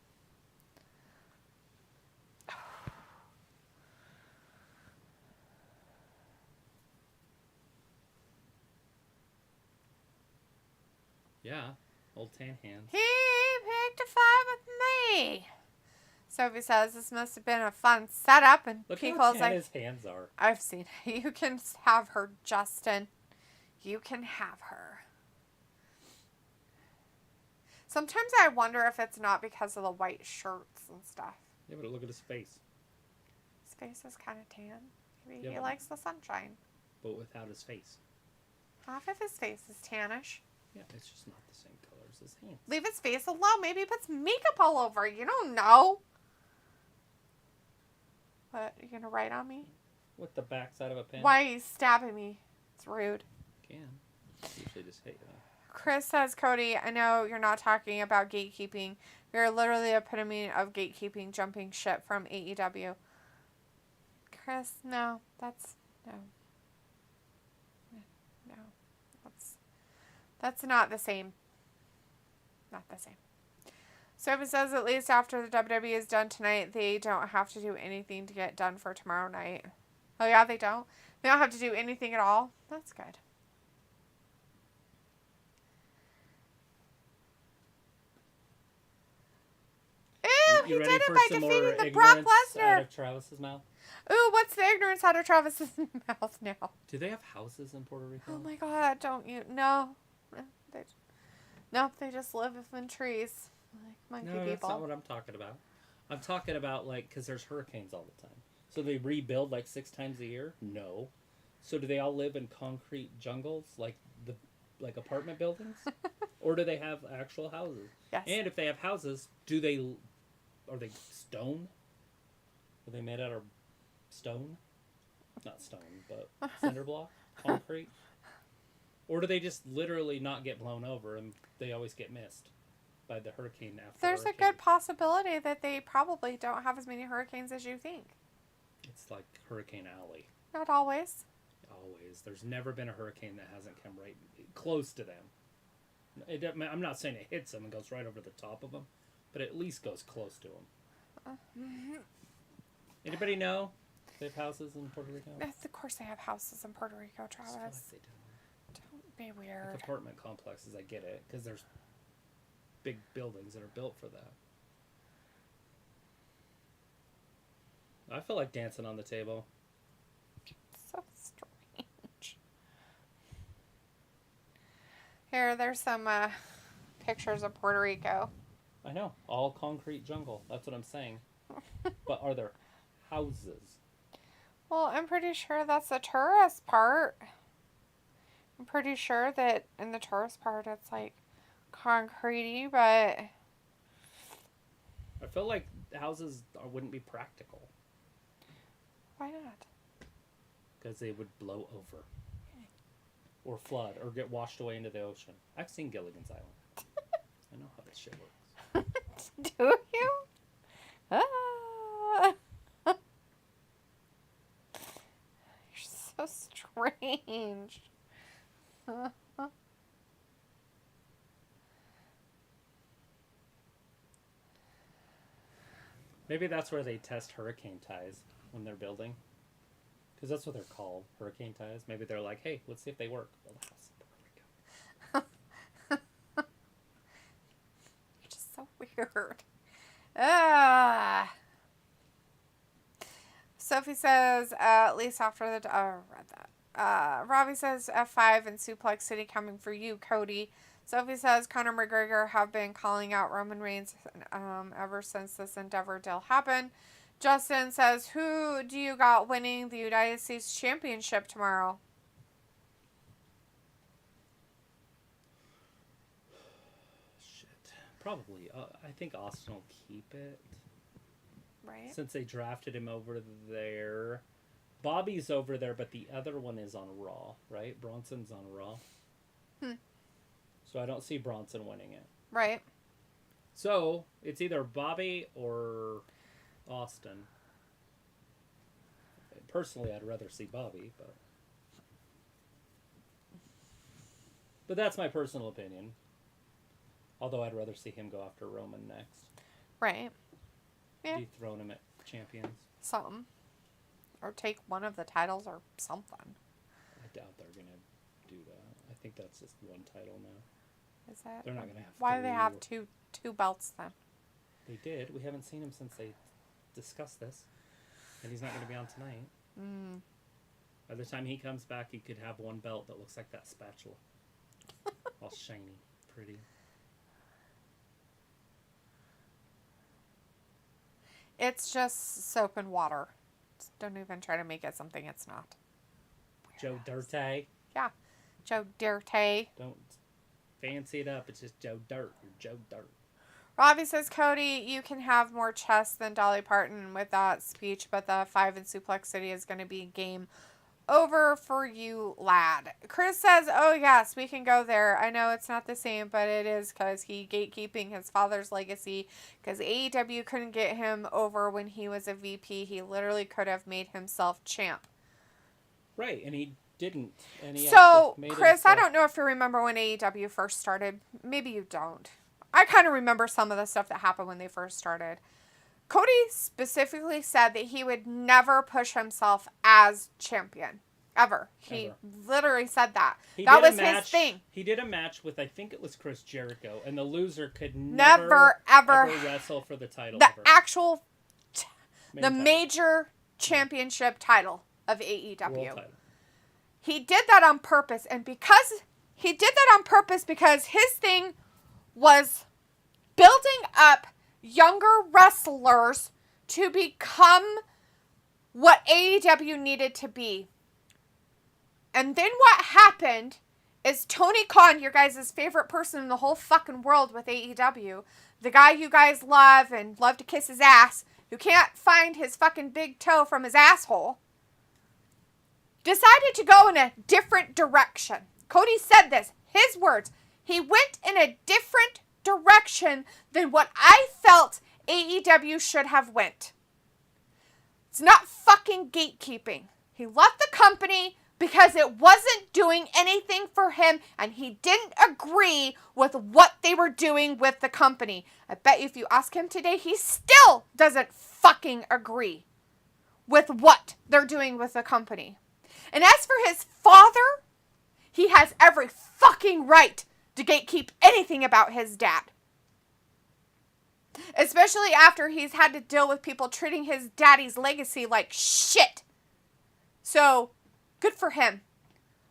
Yeah, old tan hands. He picked a fight with me. Sophie says this must have been a fun setup, and Look how people's tan like, his hands are. I've seen it. You can have her, Justin. You can have her. Sometimes I wonder if it's not because of the white shirts and stuff. Yeah, but look at his face. His face is kind of tan. Maybe Yeah, he but- likes the sunshine. But without his face. Half of his face is tannish. Yeah, it's just not the same color as his hands. Leave his face alone. Maybe he puts makeup all over. You don't know. What? You gonna write on me? With the backside of a pen. Why are you stabbing me? It's rude. Can. Usually just hit you. Chris says, Cody, I know you're not talking about gatekeeping. You're literally the epitome of gatekeeping, jumping ship from AEW. Chris, no. That's... No. No. That's not the same. Not the same. Sophie says at least after the WWE is done tonight, they don't have to do anything to get done for tomorrow night. Oh, yeah, they don't? They don't have to do anything at all? That's good. Ew, he You did ready it for by some more defeating the Brock ignorance out Lesnar. of Travis's mouth? Ooh, what's the ignorance out of Travis's mouth now? Do they have houses in Puerto Rico? Oh my god, don't you? No. They just live in trees. Like monkey No, that's people. not what I'm talking about. I'm talking about, like, because there's hurricanes all the time. So they rebuild, like, 6 times a year? No. So do they all live in concrete jungles, like apartment buildings? Or do they have actual houses? Yes. And if they have houses, are they stone? Are they made out of stone? Not stone, but cinder block? Concrete? Or do they just literally not get blown over and they always get missed by the hurricane after There's a hurricane? good possibility that they probably don't have as many hurricanes as you think. It's like Hurricane Alley. Not always. Always. There's never been a hurricane that hasn't come right close to them. I'm not saying it hits them and goes right over the top of them, but at least goes close to them. Anybody know if they have houses in Puerto Rico? Of course they have houses in Puerto Rico, I just feel Travis. like they don't. Don't be weird. Like apartment complexes, I get it, because there's big buildings that are built for that. I feel like dancing on the table. So strange. Here, there's some pictures of Puerto Rico. I know, all concrete jungle. That's what I'm saying. But are there houses? Well, I'm pretty sure that's the tourist part. I'm pretty sure that in the tourist part it's like concretey, but I feel like houses wouldn't be practical why not? because they would blow over or flood or get washed away into the ocean. I've seen Gilligan's Island. I know how this shit works. Do you? Ah. You're so strange. Maybe that's where they test hurricane ties when they're building. Because that's what they're called, hurricane ties. Maybe they're like, hey, let's see if they work. Build a house in Puerto Rico. You're just so weird. Ah. Sophie says, at least after the... Oh, I read that. Robbie says, F5 and Suplex City coming for you, Cody. Sophie says, Conor McGregor have been calling out Roman Reigns ever since this Endeavor deal happened. Justin says, who do you got winning the United States Championship tomorrow? Shit. Probably. I think Austin will keep it. Right. Since they drafted him over there. Bobby's over there, but the other one is on Raw, right? Bronson's on Raw. So I don't see Bronson winning it. Right. So it's either Bobby or Austin. Personally, I'd rather see Bobby, but that's my personal opinion. Although I'd rather see him go after Roman next. Right. Yeah. Dethrone him at Champions. Something. Or take one of the titles or something. I doubt they're going to do that. I think that's just one title now. Is that? They're not going to have Why do three they have or- two belts then? They did. We haven't seen him since they discussed this. And he's not going to be on tonight. By the time he comes back, he could have one belt that looks like that spatula. All shiny. Pretty. It's just soap and water. Don't even try to make it something it's not. Joe Dirty. Yeah. Joe Dirty. Don't fancy it up. It's just Joe Dirt. You're Joe Dirt. Robbie says, Cody, you can have more chest than Dolly Parton with that speech, but the 5 in Suplex City is going to be game over for you, lad. Chris says, oh, yes, we can go there. I know it's not the same, but it is because he gatekeeping his father's legacy because AEW couldn't get him over when he was a VP. He literally could have made himself champ. Right, and he didn't. And he So, actually made Chris, I himself- don't know if you remember when AEW first started. Maybe you don't. I kind of remember some of the stuff that happened when they first started. Cody specifically said that he would never push himself as champion. Ever. He Ever. literally said that. He That did a was match- his thing. He did a match with, I think it was Chris Jericho, and the loser could Never, ever ever wrestle for the title. The ever. actual, Main the title. major championship title of World AEW. title. He did that on purpose. And because he did that on purpose because his thing was building up younger wrestlers to become what AEW needed to be. And then what happened is Tony Khan, your guys' favorite person in the whole fucking world with AEW, the guy you guys love and love to kiss his ass, who can't find his fucking big toe from his asshole, decided to go in a different direction. Cody said this, his words. He went in a different direction than what I felt AEW should have went. It's not fucking gatekeeping. He left the company because it wasn't doing anything for him and he didn't agree with what they were doing with the company. I bet you if you ask him today, he still doesn't fucking agree with what they're doing with the company. And as for his father, he has every fucking right to gatekeep anything about his dad. Especially after he's had to deal with people treating his daddy's legacy like shit. So, good for him.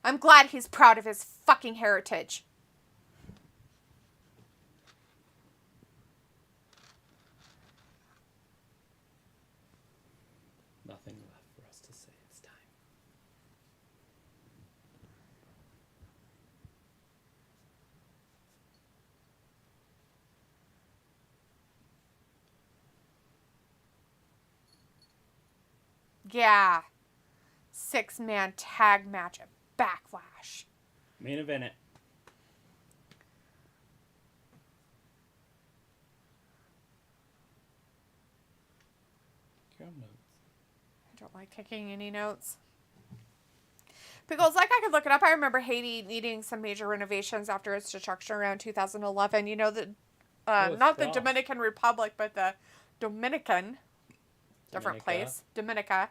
I'm glad he's proud of his fucking heritage. Nothing left for us to say. It's time. Yeah. 6-man tag match at Backlash. Main event it. Notes. I don't like taking any notes. Because, like, I could look it up. I remember Haiti needing some major renovations after its destruction around 2011. You know, Oh, not the Cross. Dominican Republic, but the Dominican different place, Dominica,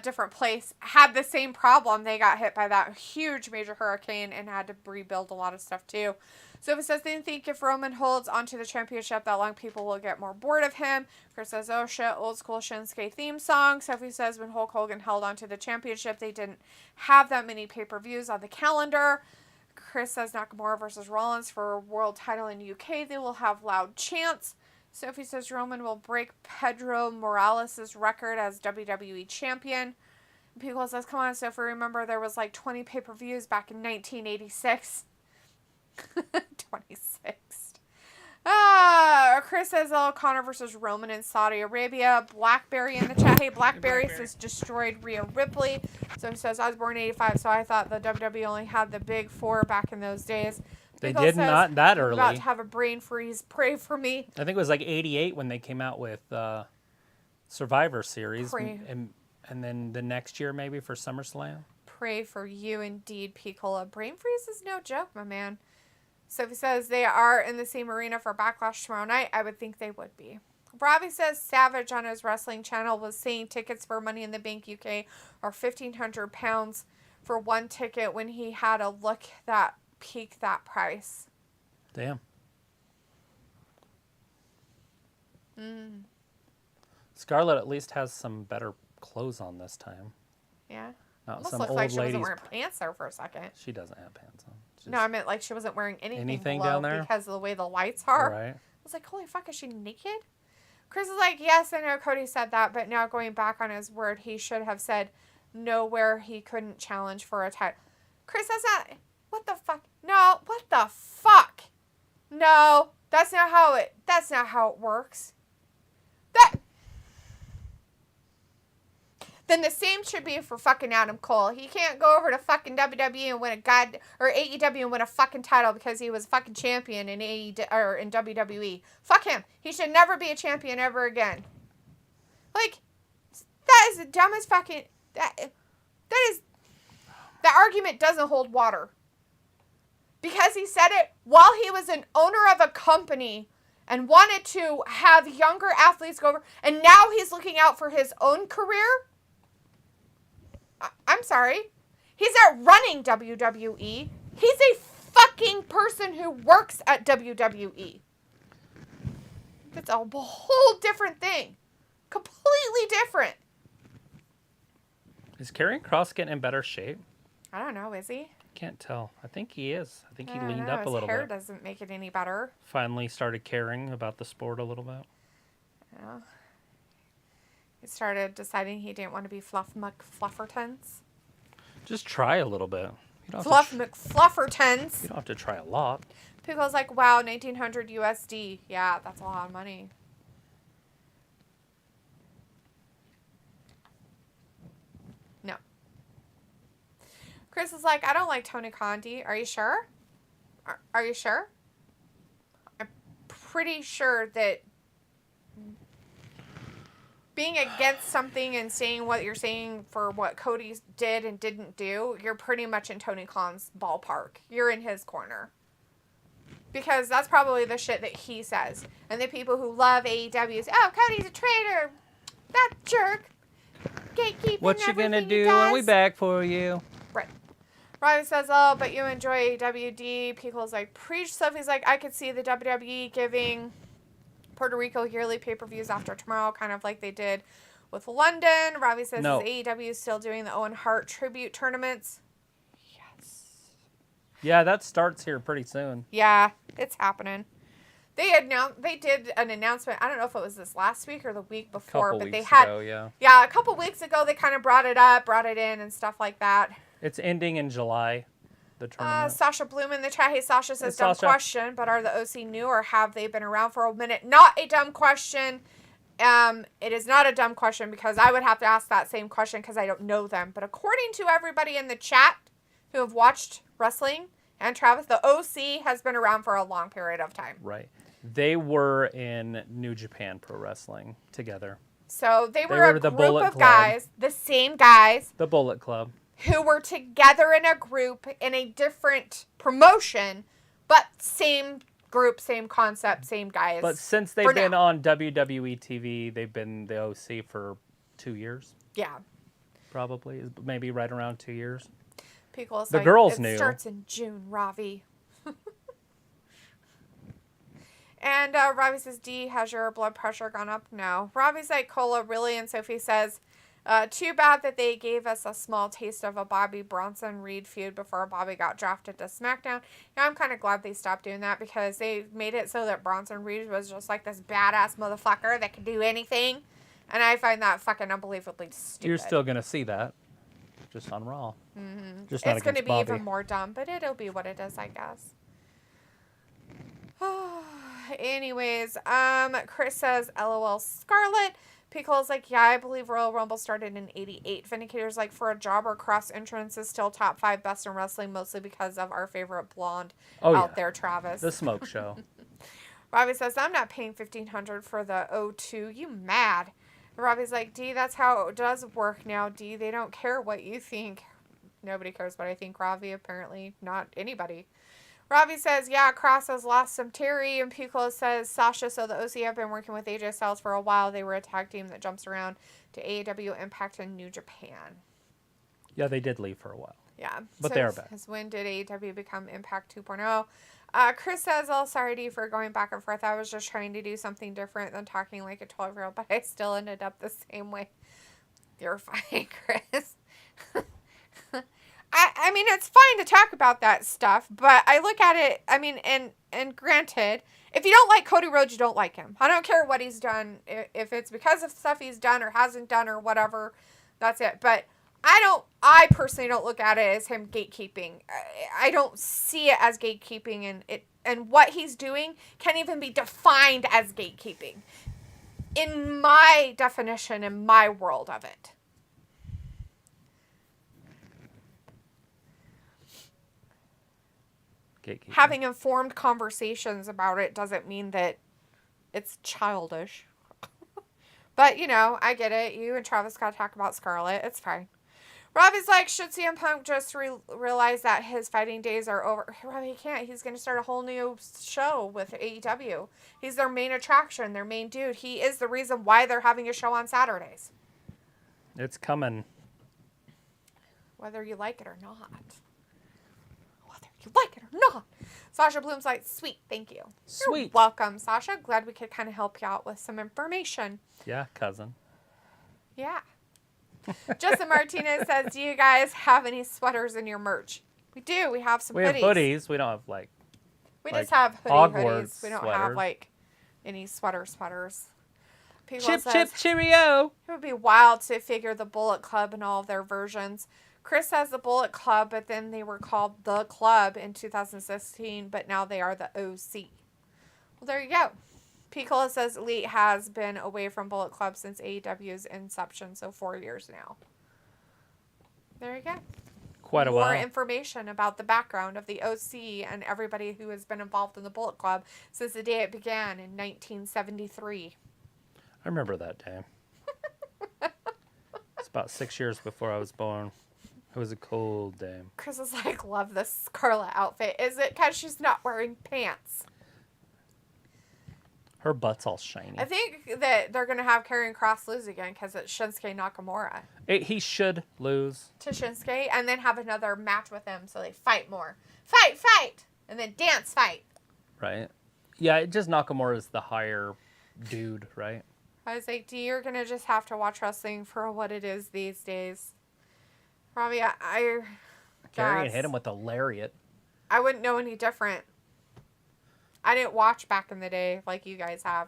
different place, had the same problem. They got hit by that huge major hurricane and had to rebuild a lot of stuff too. So it says they think if Roman holds onto the championship that long, people will get more bored of him. Chris says, oh shit, old school Shinsuke theme song. Sophie says when Hulk Hogan held onto the championship, they didn't have that many pay-per-views on the calendar. Chris says Nakamura versus Rollins for a world title in UK. They will have loud chants. Sophie says Roman will break Pedro Morales' record as WWE champion. People says, come on, Sophie, remember there was like 20 pay-per-views back in 1986. 26th. Chris says, oh, Connor versus Roman in Saudi Arabia. Blackberry in the chat. Hey, Blackberry says destroyed Rhea Ripley. So he says, I was born in 85, so I thought the WWE only had the big four back in those days. They did not that early. About to have a brain freeze. Pray for me. I think it was like 88 when they came out with Survivor Series. And then the next year maybe for SummerSlam. Pray for you indeed, Piccola. Brain freeze is no joke, my man. Sophie says they are in the same arena for Backlash tomorrow night. I would think they would be. Robbie says Savage on his wrestling channel was saying tickets for Money in the Bank UK are £1,500 for one ticket when he had a look that peaked that price. Damn. Scarlett at least has some better clothes on this time. Yeah. Not Almost some looked old like she ladies. wasn't wearing pants there for a second. She doesn't have pants on. No, I meant like she wasn't wearing anything below down there because of the way the lights are. Right. I was like, holy fuck, is she naked? Chris is like, yes, I know Cody said that, but now going back on his word, he should have said nowhere he couldn't challenge for a title. Chris, that's not... What the fuck? No, what the fuck? No, that's not how it works. Then the same should be for fucking Adam Cole. He can't go over to fucking WWE and win or AEW and win a fucking title because he was fucking champion in in WWE. Fuck him. He should never be a champion ever again. Like, that is the dumbest fucking... That argument doesn't hold water. Because he said it while he was an owner of a company and wanted to have younger athletes go over, and now he's looking out for his own career? I'm sorry. He's not running WWE. He's a fucking person who works at WWE. That's a whole different thing. Completely different. Is Karrion Kross getting in better shape? I don't know, is he? Can't tell. I think he is. I think he leaned know. up a little His hair bit. doesn't make it any better. Finally started caring about the sport a little bit. Yeah. He started deciding he didn't want to be Fluff McFluffertons. Just try a little bit. Fluff McFluffertons. You don't have to try a lot. People's like, wow, 1,900 USD. Yeah, that's a lot of money. No. Chris is like, I don't like Tony Condi. Are you sure? Are you sure? I'm pretty sure that being against something and saying what you're saying for what Cody did and didn't do, you're pretty much in Tony Khan's ballpark. You're in his corner. Because that's probably the shit that he says. And the people who love AEW is, oh, Cody's a traitor. That jerk. Gatekeeping What you gonna everything he do when we does. back for you? Right. Ryan says, oh, but you enjoy AWD. People's like, preach. Sophie's like, I could see the WWE giving Puerto Rico yearly pay-per-views after tomorrow, kind of like they did with London. Robbie says, No. is AEW still doing the Owen Hart tribute tournaments? Yes. Yeah, that starts here pretty soon. Yeah, it's happening. They did an announcement. I don't know if it was this last week or the week before, Couple but they weeks had ago, yeah. Yeah, a couple weeks ago they kind of brought it up, brought it in and stuff like that. It's ending in July, the tournament. Sasha Bloom in the chat. Hey, Sasha says, Hey, dumb Sasha. question, but are the OC new or have they been around for a minute? Not a dumb question. It is not a dumb question because I would have to ask that same question because I don't know them. But according to everybody in the chat who have watched wrestling and Travis, the OC has been around for a long period of time. Right. They were in New Japan Pro Wrestling together. So they were were a the group Bullet of Club. guys, the same guys, The Bullet Club. who were together in a group in a different promotion, but same group, same concept, same guys. But since they've been on WWE TV, they've been the OC for 2 years. Yeah. Probably. Maybe right around 2 years. People The girls it knew. Starts in June, Ravi. And Ravi says, D, has your blood pressure gone up? No. Ravi's like, Cola, really? And Sophie says, too bad that they gave us a small taste of a Bobby Bronson-Reed feud before Bobby got drafted to SmackDown. Yeah, I'm kind of glad they stopped doing that because they made it so that Bronson-Reed was just like this badass motherfucker that could do anything. And I find that fucking unbelievably stupid. You're still going to see that. Just on Raw. Mm-hmm. Just not it's going to be Bobby. even more dumb, but it'll be what it is, I guess. Anyways, Chris says, LOL Scarlet. Pickle's like, yeah, I believe Royal Rumble started in 88. Vindicator's like, for a jobber, Cross entrance is still top 5 best in wrestling, mostly because of our favorite blonde out there, Travis. The smoke show. Robbie says, I'm not paying $1,500 for the O2. You mad? Robbie's like, D, that's how it does work now, D. They don't care what you think. Nobody cares what I think, Robbie. Apparently not anybody. Robbie says, yeah, Cross has lost some Terry. And Piccolo says, Sasha, so the OC have been working with AJ Styles for a while. They were a tag team that jumps around to AEW, Impact, and New Japan. Yeah, they did leave for a while. Yeah. But they're back. When did AEW become Impact 2.0? Chris says, oh, sorry, D, for going back and forth. I was just trying to do something different than talking like a 12-year-old, but I still ended up the same way. You're fine, Chris. I mean, it's fine to talk about that stuff, but I look at it, I mean, and granted, if you don't like Cody Rhodes, you don't like him. I don't care what he's done. If it's because of stuff he's done or hasn't done or whatever, that's it. But I personally don't look at it as him gatekeeping. I don't see it as gatekeeping, and what he's doing can't even be defined as gatekeeping in my definition, in my world of it. Having informed conversations about it doesn't mean that it's childish. But, you know, I get it. You and Travis got to talk about Scarlett. It's fine. Robbie's like, should CM Punk just realize that his fighting days are over? Robbie can't. He's going to start a whole new show with AEW. He's their main attraction, their main dude. He is the reason why they're having a show on Saturdays. It's coming. Whether you like it or not. You like it or not. Sasha Bloom's like, sweet, thank you. Sweet. You're welcome, Sasha. Glad we could kind of help you out with some information. Yeah, cousin. Yeah. Justin Martinez says, do you guys have any sweaters in your merch? We do. We have some hoodies. We have hoodies. We don't have, like... We just have hoodies. We don't sweaters. have, like, any sweaters. Chip, cheerio. It would be wild to figure the Bullet Club in all of their versions. Chris has the Bullet Club, but then they were called The Club in 2016, but now they are the OC. Well, there you go. Piccolo says Elite has been away from Bullet Club since AEW's inception, so 4 years now. There you go. Quite a while. More information about the background of the OC and everybody who has been involved in the Bullet Club since the day it began in 1973. I remember that day. It's about 6 years before I was born. It was a cold day. Chris is like, love this Scarlet outfit. Is it because she's not wearing pants? Her butt's all shiny. I think that they're going to have Karrion Kross lose again because it's Shinsuke Nakamura. He should lose. To Shinsuke and then have another match with him so they fight more. Fight! And then dance fight. Right. Yeah, just Nakamura is the higher dude, right? I was like, you're going to just have to watch wrestling for what it is these days. Robbie, Karrion hit him with a lariat. I wouldn't know any different. I didn't watch back in the day like you guys have.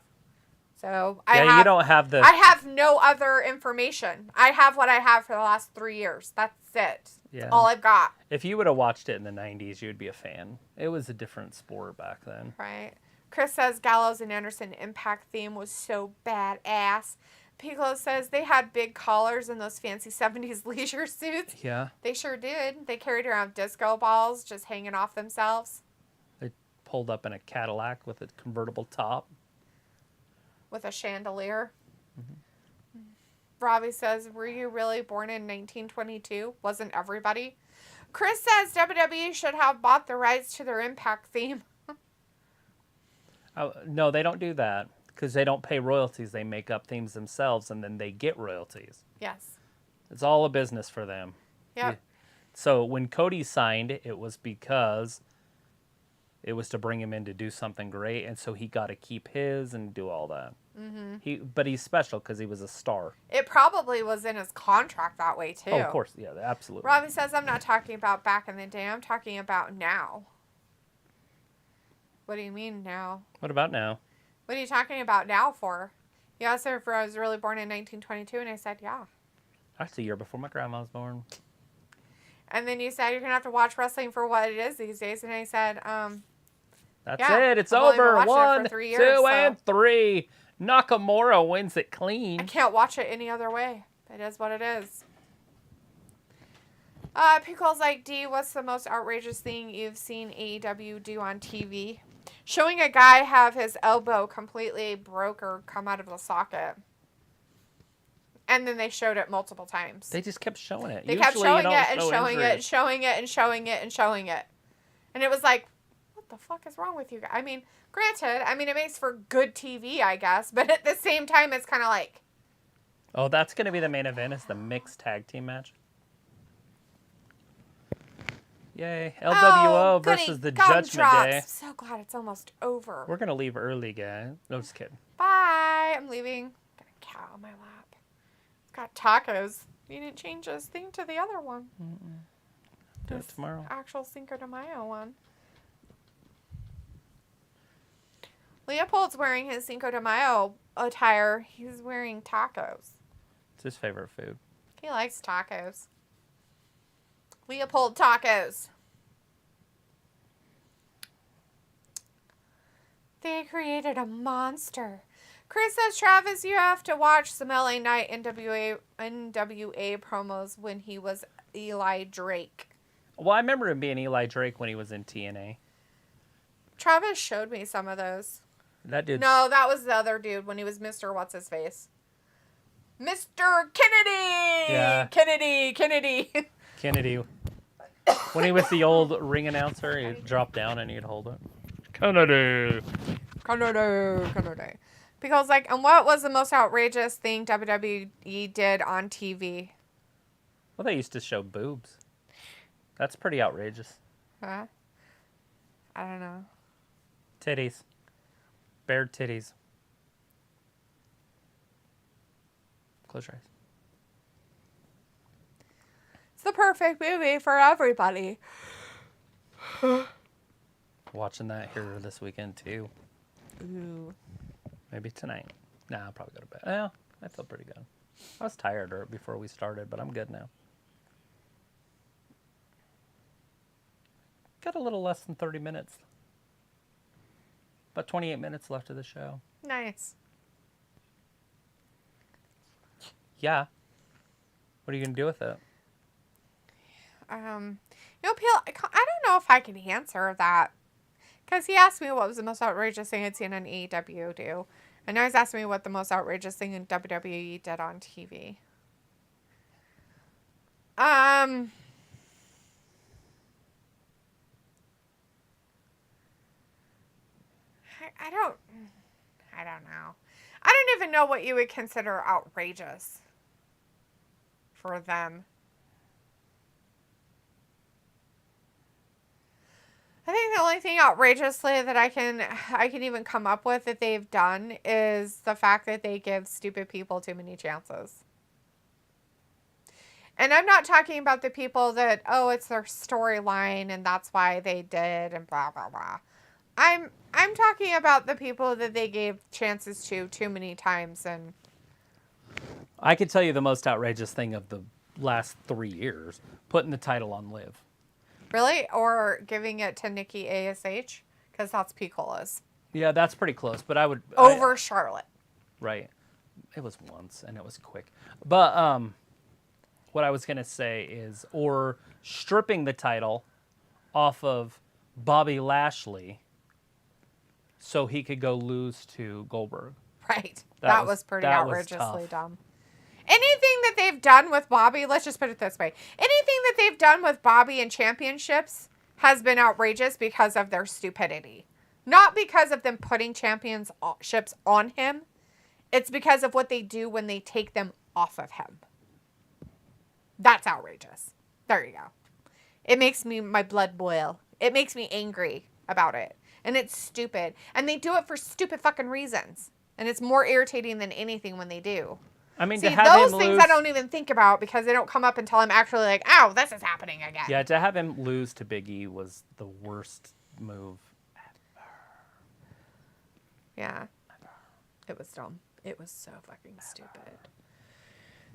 So you don't have the... I have no other information. I have what I have for the last 3 years. That's it. Yeah. That's all I've got. If you would have watched it in the 90s, you would be a fan. It was a different sport back then. Right. Chris says Gallows and Anderson Impact theme was so badass. Piccolo says they had big collars in those fancy 70s leisure suits. Yeah. They sure did. They carried around disco balls just hanging off themselves. They pulled up in a Cadillac with a convertible top. With a chandelier. Mm-hmm. Robbie says, were you really born in 1922? Wasn't everybody? Chris says WWE should have bought the rights to their Impact theme. No, they don't do that because they don't pay royalties. They make up themes themselves, and then they get royalties. Yes. It's all a business for them. Yep. So when Cody signed, it was because it was to bring him in to do something great, and so he got to keep his and do all that. But he's special because he was a star. It probably was in his contract that way, too. Oh, of course. Yeah, absolutely. Robbie says, I'm not talking about back in the day. I'm talking about now. What do you mean now? What about now? What are you talking about now for? You asked if I was really born in 1922, and I said, yeah. That's the year before my grandma was born. And then you said, you're going to have to watch wrestling for what it is these days. And I said, That's yeah, it. It's I've only been over. watching it 1, for 3 years, 2, so- and 3. Nakamura wins it I clean. can't watch it any other way. It is what it is. Pickle's like, D, what's the most outrageous thing you've seen AEW do on TV? Showing a guy have his elbow completely broke or come out of the socket. And then they showed it multiple times. They just kept showing it. They kept Usually you showing don't it and show showing it and injuries. showing it and showing it and showing it. And it was like, what the fuck is wrong with you guys? I mean, granted, it makes for good TV, I guess. But at the same time, it's kind of like... Oh, that's going to be the main event. It's the mixed tag team match. Yay. LWO versus the Judgment Day. I'm so glad it's almost over. We're going to leave early, guys. No, just kidding. Bye. I'm leaving. Got a cat on my lap. It's got tacos. You didn't change this thing to the other one. Do it This tomorrow. Actual Cinco de Mayo one. Leopold's wearing his Cinco de Mayo attire. He's wearing tacos. It's his favorite food. He likes tacos. Leopold tacos. They created a monster. Chris says, Travis, you have to watch some LA Knight NWA promos when he was Eli Drake. Well, I remember him being Eli Drake when he was in TNA. Travis showed me some of those. That dude. No, that was the other dude when he was Mr. What's-His-Face. Mr. Kennedy! Yeah. Kennedy! Kennedy. When he was the old ring announcer, he'd drop down and he'd hold it. Kennedy. Because, like, and what was the most outrageous thing WWE did on TV? Well, they used to show boobs. That's pretty outrageous. Huh? I don't know. Titties. Bare titties. Close your eyes. It's the perfect movie for everybody. Watching that here this weekend, too. Ooh. Maybe tonight. Nah, I'll probably go to bed. Well, I feel pretty good. I was tired before we started, but I'm good now. Got a little less than 30 minutes. About 28 minutes left of the show. Nice. Yeah. What are you going to do with it? Peel, I don't know if I can answer that. Because he asked me what was the most outrageous thing I'd seen on AEW do. And now he's asking me what the most outrageous thing in WWE did on TV. I don't know. I don't even know what you would consider outrageous for them. I think the only thing outrageously that I can even come up with that they've done is the fact that they give stupid people too many chances. And I'm not talking about the people that, oh, it's their storyline and that's why they did and blah, blah, blah. I'm talking about the people that they gave chances to too many times. And I could tell you the most outrageous thing of the last 3 years. Putting the title on Liv. really? Or giving it to Nikki ASH? Because that's Piccolo's. Yeah, that's pretty close. But I would... Over Charlotte. Right. It was once, and it was quick. But what I was going to say is, or stripping the title off of Bobby Lashley so he could go lose to Goldberg. Right. That was pretty that was outrageously tough. dumb. Anything that they've done with Bobby, let's just put it this way. Anything that they've done with Bobby in championships has been outrageous because of their stupidity. Not because of them putting championships on him. It's because of what they do when they take them off of him. That's outrageous. There you go. It makes my blood boil. It makes me angry about it. And it's stupid. And they do it for stupid fucking reasons. And it's more irritating than anything when they do. I mean, See, to have those him things lose, I don't even think about because they don't come up until I'm actually like, ow, this is happening again. Yeah, to have him lose to Big E was the worst move. Yeah. It was dumb. It was so fucking stupid.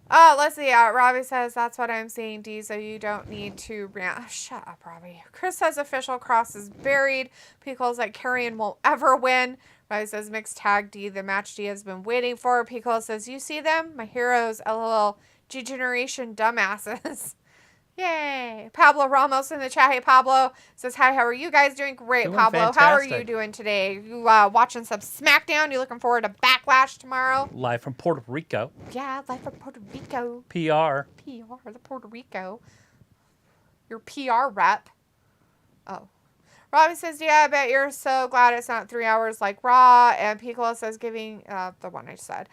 Oh, let's see. Robbie says, that's what I'm saying, D, so you don't need to rant. Oh, shut up, Robbie. Chris says official Kross is buried. Pico's like, Karrion won't ever win. Robbie says, mixed tag D, the match D has been waiting for. Pico says, you see them? My heroes, LOL, G-Generation dumbasses. Yay. Pablo Ramos in the chat. Hey, Pablo says, hi, how are you guys doing? Great, Doing Pablo. fantastic. How are you doing today? You watching some SmackDown? You looking forward to Backlash tomorrow? Live from Puerto Rico. Yeah, live from Puerto Rico. PR. PR, the Puerto Rico. Your PR rep. Oh. Robbie says, yeah, I bet you're so glad it's not 3 hours like Raw. And Piccolo says, giving, the one I said.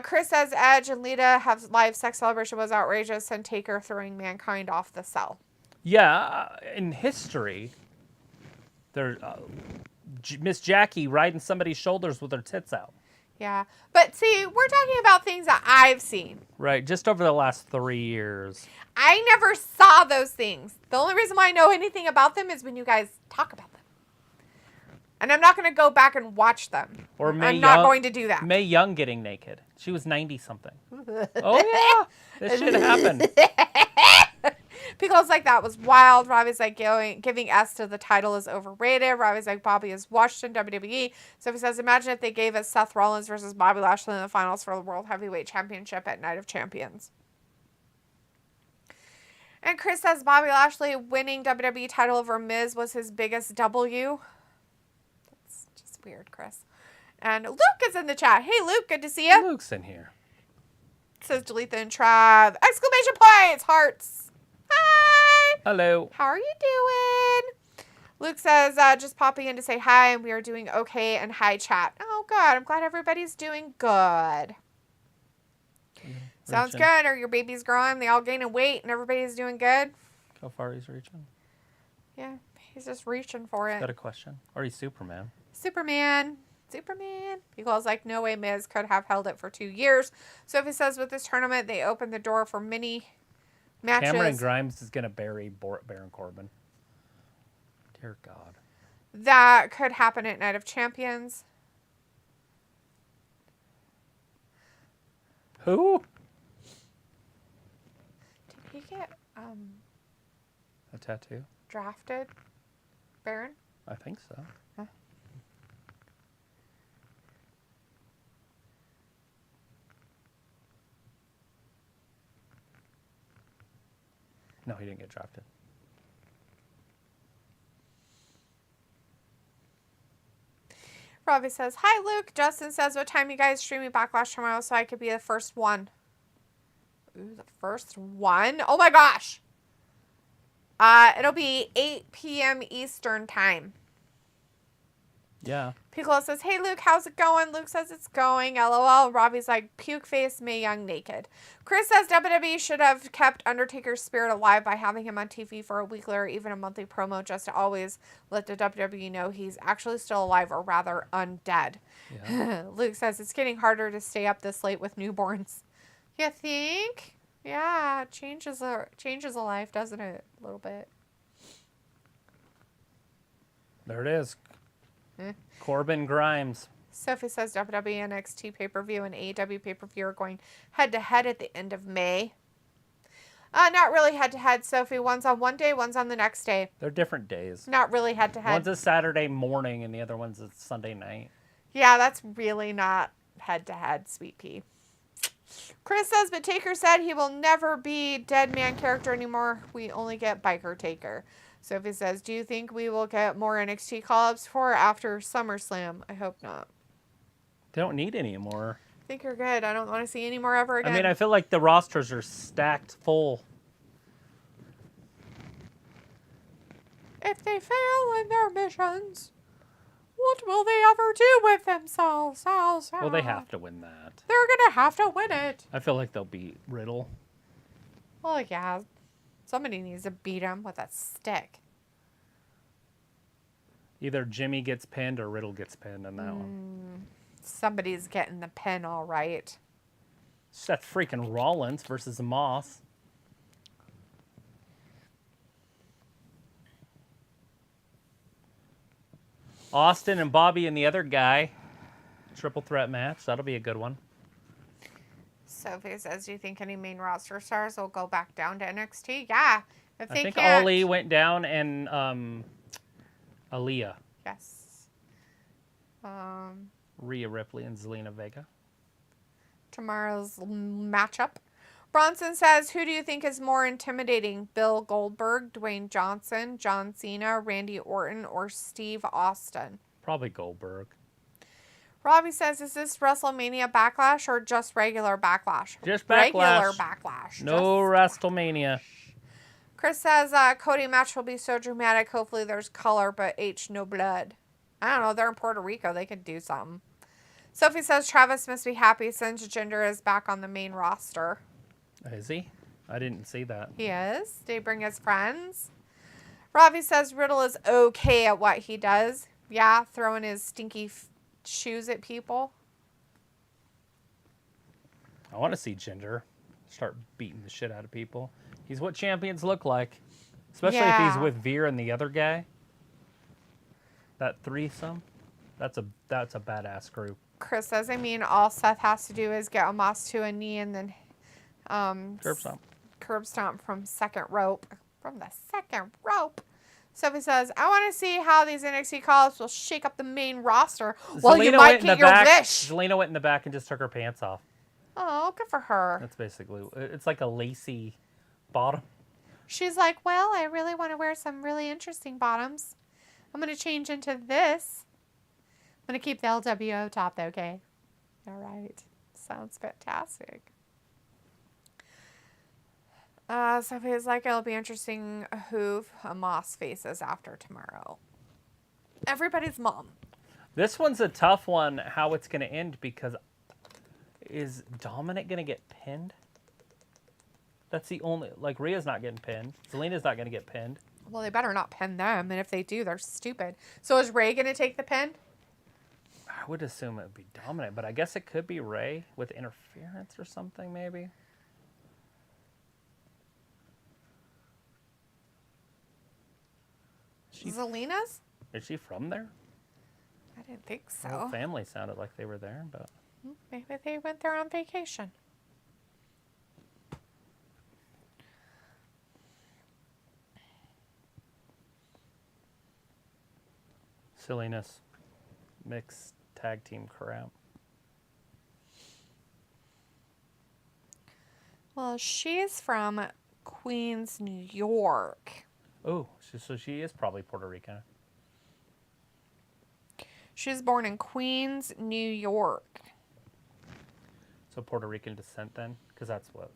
Chris says, Edge and Lita have live sex celebration was outrageous and Taker throwing Mankind off the cell. Yeah, in history, there, Miss Jackie riding somebody's shoulders with her tits out. Yeah. But see, we're talking about things that I've seen. Right, just over the last 3 years. I never saw those things. The only reason why I know anything about them is when you guys talk about them. And I'm not going to go back and watch them. Or I'm not going to do that. Mae Young getting naked. She was 90-something. Oh, yeah. This shit happened. Pickles like that was wild. Robbie's like giving S to the title is overrated. Robbie's like Bobby is watched in WWE. So he says, imagine if they gave us Seth Rollins versus Bobby Lashley in the finals for the World Heavyweight Championship at Night of Champions. And Chris says Bobby Lashley winning WWE title over Miz was his biggest W. That's just weird, Chris. And Luke is in the chat. Hey, Luke, good to see you. Luke's in here. Says Delete and Trav. Exclamation points, hearts. Hi. Hello. How are you doing? Luke says, just popping in to say hi, and we are doing okay, and hi, chat. Oh, good. I'm glad everybody's doing good. Sounds good. Are your babies growing? They all gaining weight, and everybody's doing good? How far he's reaching? Yeah, he's just reaching for it. Got a question? Or he's Superman? Superman. Because like no way Miz could have held it for 2 years. So if he says with this tournament, they opened the door for many matches. Cameron Grimes is going to bury Baron Corbin. Dear God. That could happen at Night of Champions. Who? Did he get A tattoo? drafted? Baron? I think so. Huh? No, he didn't get drafted. Robbie says, hi, Luke. Justin says, what time you guys streaming Backlash tomorrow so I could be the first one? Ooh, the first one? Oh, my gosh. It'll be 8 p.m. Eastern time. Yeah. Piccolo says, hey, Luke, how's it going? Luke says it's going. LOL. Robbie's like, puke face, Mae Young naked. Chris says WWE should have kept Undertaker's spirit alive by having him on TV for a weekly or even a monthly promo just to always let the WWE know he's actually still alive or rather undead. Yeah. Luke says it's getting harder to stay up this late with newborns. You think? Yeah, changes a life, doesn't it? A little bit. There it is. Corbin Grimes. Sophie says WWE NXT pay-per-view and AEW pay-per-view are going head-to-head at the end of May. Not really head-to-head, Sophie. One's on one day, one's on the next day. They're different days. Not really head-to-head. One's a Saturday morning and the other one's a Sunday night. Yeah, that's really not head-to-head, Sweet Pea. Chris says, but Taker said he will never be dead man character anymore. We only get Biker Taker. Sophie says, do you think we will get more NXT call-ups for after SummerSlam? I hope not. They don't need any more. I think you're good. I don't want to see any more ever again. I mean, I feel like the rosters are stacked full. If they fail in their missions, What will they ever do with themselves? How sad. Well, they have to win that. They're going to have to win it. I feel like they'll beat Riddle. Well, yeah. Somebody needs to beat him with a stick. Either Jimmy gets pinned or Riddle gets pinned in that one. Somebody's getting the pin all right. Seth freaking Rollins versus Omos. Austin and Bobby and the other guy. Triple threat match. That'll be a good one. Sophie says, do you think any main roster stars will go back down to NXT? Yeah. If they I think can't. Ali went down and Aaliyah. Yes. Rhea Ripley and Zelina Vega. Tomorrow's matchup. Bronson says, who do you think is more intimidating? Bill Goldberg, Dwayne Johnson, John Cena, Randy Orton, or Steve Austin? Probably Goldberg. Robbie says, is this WrestleMania Backlash or just regular Backlash? Just Backlash. Regular Backlash. No WrestleMania. Chris says, Cody match will be so dramatic. Hopefully there's color, but H, no blood. I don't know. They're in Puerto Rico. They could do something. Sophie says, Travis must be happy since Jinder is back on the main roster. Is he? I didn't see that. He is. Did he bring his friends? Robbie says Riddle is okay at what he does. Yeah, throwing his stinky shoes at people. I want to see Jinder start beating the shit out of people. He's what champions look like. Especially if he's with Veer and the other guy. That threesome. That's a badass group. Chris says, I mean, all Seth has to do is get Omos to a knee and then curb stomp from second rope. From the second rope. Sophie says, I want to see how these NXT calls will shake up the main roster. Well, you might get your wish. Zelina went in the back and just took her pants off. Oh, good for her. That's basically, it's like a lacy bottom. She's like, well, I really want to wear some really interesting bottoms. I'm going to change into this. I'm going to keep the LWO top, though, okay? All right. Sounds fantastic. Sophie's like, it'll be interesting who Omos faces after tomorrow. Everybody's mom. This one's a tough one, how it's going to end, because is Dominik going to get pinned? That's the only, like, Rhea's not getting pinned. Zelina's not going to get pinned. Well, they better not pin them, and if they do, they're stupid. So is Rey going to take the pin? I would assume it would be Dominik, but I guess it could be Rey with interference or something, maybe. Zelina's? Is she from there? I didn't think so. Her family sounded like they were there, but Maybe they went there on vacation. silliness. Mixed tag team crap. Well, she's from Queens, New York. Oh, so she is probably Puerto Rican. She was born in Queens, New York. So Puerto Rican descent then? Because that's what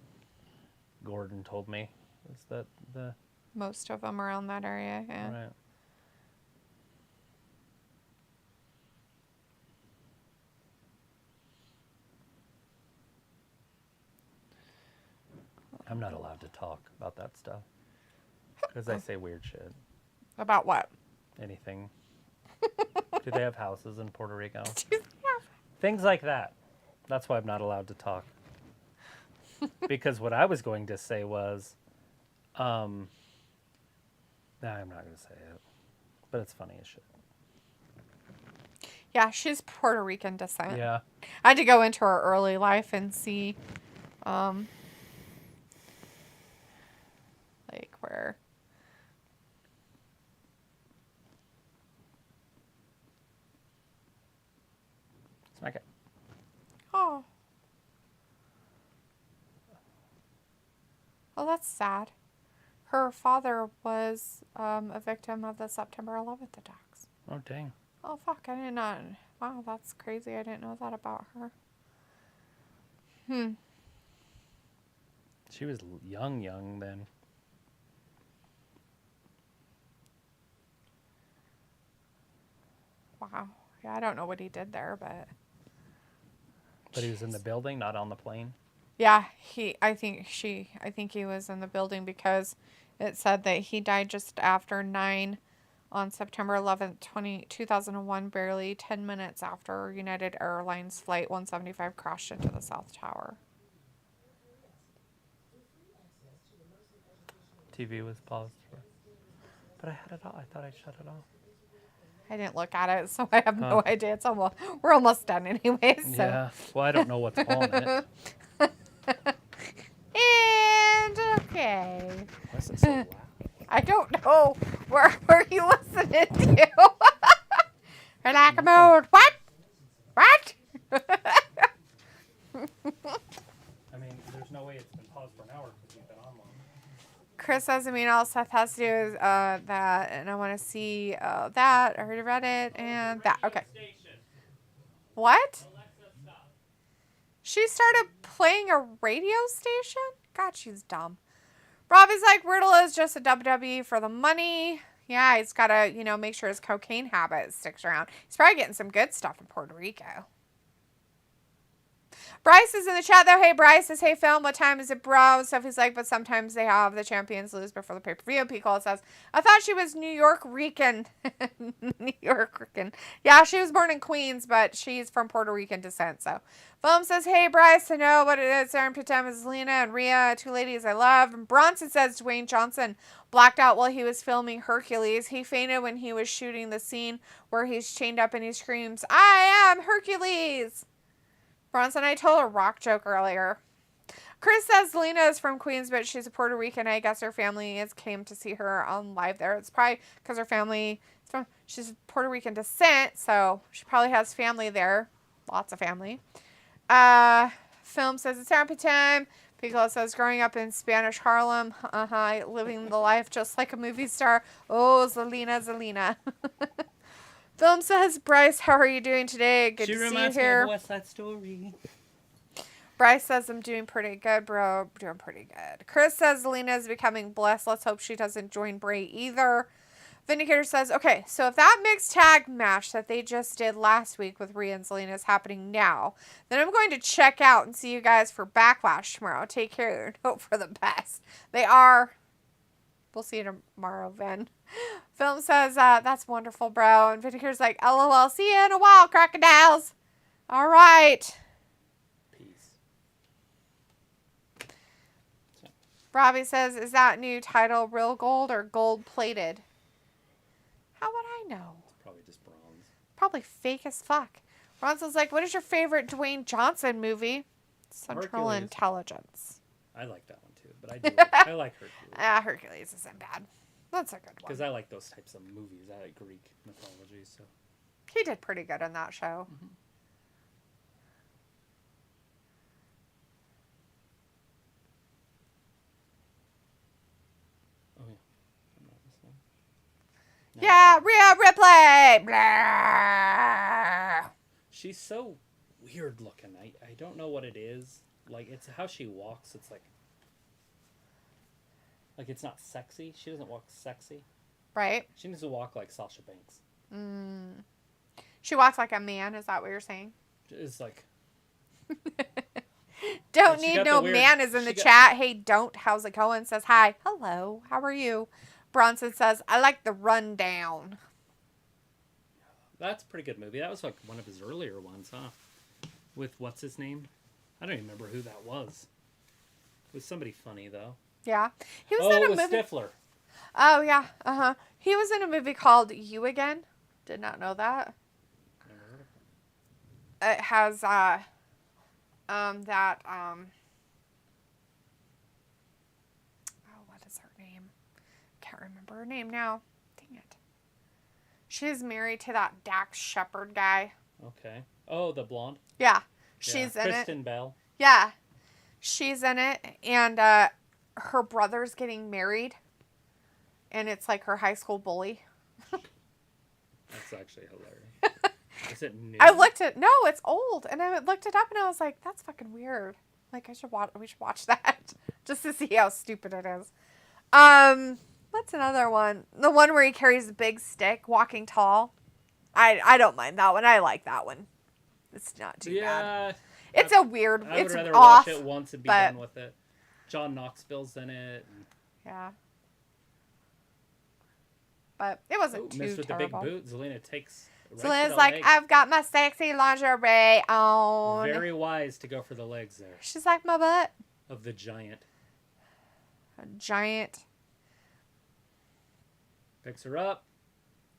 Gordon told me. Is that the... Most of them around that area, yeah. Right. I'm not allowed to talk about that stuff. Because I say weird shit. About what? Anything. Do they have houses in Puerto Rico? Yeah. Things like that. That's why I'm not allowed to talk. Because what I was going to say was, nah, I'm not going to say it. But it's funny as shit. Yeah, she's Puerto Rican descent. Yeah. I had to go into her early life and see, like where. Smack it. Oh. Oh, that's sad. Her father was a victim of the September 11th attacks. Oh, dang. Oh, fuck. I did not. Wow, that's crazy. I didn't know that about her. She was young then. Wow. Yeah, I don't know what he did there, but But he was in the building, not on the plane. yeah, I think he was in the building because it said that he died just after 9 on September 11th, 2001, barely 10 minutes after United Airlines Flight 175 crashed into the South Tower. TV was paused. But I had it off. I thought I shut it off. I didn't look at it, so I have no idea. It's almost, we're almost done anyway. So. Yeah. Well, I don't know what's on it. And okay. Why is it so loud? I don't know where you listening to. Relax mode. What? What? I mean, there's no way it's been paused for an hour because we've been on long. Chris says, I mean, all Seth has to do is that, and I want to see that. I already read it, and that. Okay. What? She started playing a radio station? God, she's dumb. Robbie's like, Riddle is just a WWE for the money. Yeah, he's got to, make sure his cocaine habit sticks around. He's probably getting some good stuff in Puerto Rico. Bryce is in the chat, though. Hey, Bryce says, hey, film, what time is it, bro? Sophie's like, but sometimes they have the champions lose before the pay-per-view. Pico says, I thought she was New York Rican. New York Rican. Yeah, she was born in Queens, but she's from Puerto Rican descent, so. Film says, hey, Bryce, I know what it is. Aaron Pitem is Lena and Rhea, two ladies I love. And Bronson says Dwayne Johnson blacked out while he was filming Hercules. He fainted when he was shooting the scene where he's chained up and he screams, I am Hercules. Bronson, I told a rock joke earlier. Chris says Lena is from Queens, but she's a Puerto Rican. I guess her family came to see her on live there. It's probably because her family, she's Puerto Rican descent, so she probably has family there. Lots of family. Film says it's happy time. Piccolo says growing up in Spanish Harlem. Living the life just like a movie star. Oh, Zelina. Film says, Bryce, how are you doing today? Good to see you here. She reminds me of West Side Story. Bryce says, I'm doing pretty good, bro. Doing pretty good. Chris says, Zelina is becoming blessed. Let's hope she doesn't join Bray either. Vindicator says, okay, so if that mixed tag match that they just did last week with Rhea and Zelina is happening now, then I'm going to check out and see you guys for Backlash tomorrow. Take care and hope for the best. They are. We'll see you tomorrow, Vin. Film says, that's wonderful, bro. And Vindicator's like, LOL, see you in a while, crocodiles. All right. Peace. Robbie says, is that new title real gold or gold plated? How would I know? It's probably just bronze. Probably fake as fuck. Bronson's like, what is your favorite Dwayne Johnson movie? Central Hercules. Intelligence. I like that one too, but I like Hercules. Hercules isn't bad. That's a good one. Because I like those types of movies. I like Greek mythology, so. He did pretty good in that show. Mm-hmm. Oh, yeah. I'm not listening. No, Yeah, Rhea Ripley! Blah. She's so weird looking. I don't know what it is. Like, it's how she walks. It's like it's not sexy. She doesn't walk sexy. Right? She needs to walk like Sasha Banks. She walks like a man, is that what you're saying? It's like... Don't She need got no the weird- man is in she the got- chat. Hey, don't. How's it going? Says hi. Hello. How are you? Bronson says, I like the rundown. That's a pretty good movie. That was like one of his earlier ones, huh? With what's his name? I don't even remember who that was. It was somebody funny, though. Yeah. He was in it a was movie. Stifler. Oh, yeah. Uh-huh. He was in a movie called You Again. Did not know that. Never heard of it. It has, oh, what is her name? Can't remember her name now. Dang it. She's married to that Dax Shepard guy. Okay. Oh, the blonde? Yeah. She's in Kristen it. Bell. Yeah. She's in it. And, her brother's getting married. And it's like her high school bully. That's actually hilarious. Is it new? I looked at, no, it's old. And I looked it up and I was like, that's fucking weird. Like, we should watch that. Just to see how stupid it is. What's another one? The one where he carries a big stick, walking tall. I don't mind that one. I like that one. It's not too bad. Yeah. It's a weird. I would It's rather off. watch it once and be but- done with it. John Knoxville's in it. Yeah. But it wasn't Ooh, too missed with terrible. the big boot. Zelina takes. Right So to Lynn's the like, leg. I've got my sexy lingerie on. Very wise to go for the legs there She's like, my butt. of the giant. A giant. Picks her up.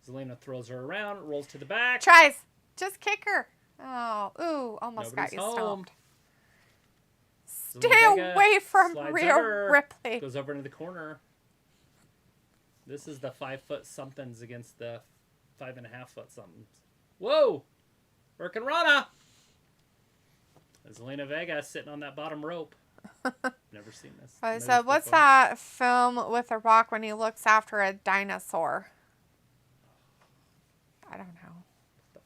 Zelina throws her around, rolls to the back. Tries. Just kick her. Oh, ooh, almost Nobody's got you home. stomped. Zelina Stay Vega away from slides Rhea over, Ripley. Goes over into the corner. This is the 5-foot somethings against the 5.5-foot somethings. Whoa! Hurricane Rana! Zelina Vega sitting on that bottom rope. Never seen this. Okay, Movie so what's before. that film with The Rock when he looks after a dinosaur? I don't know.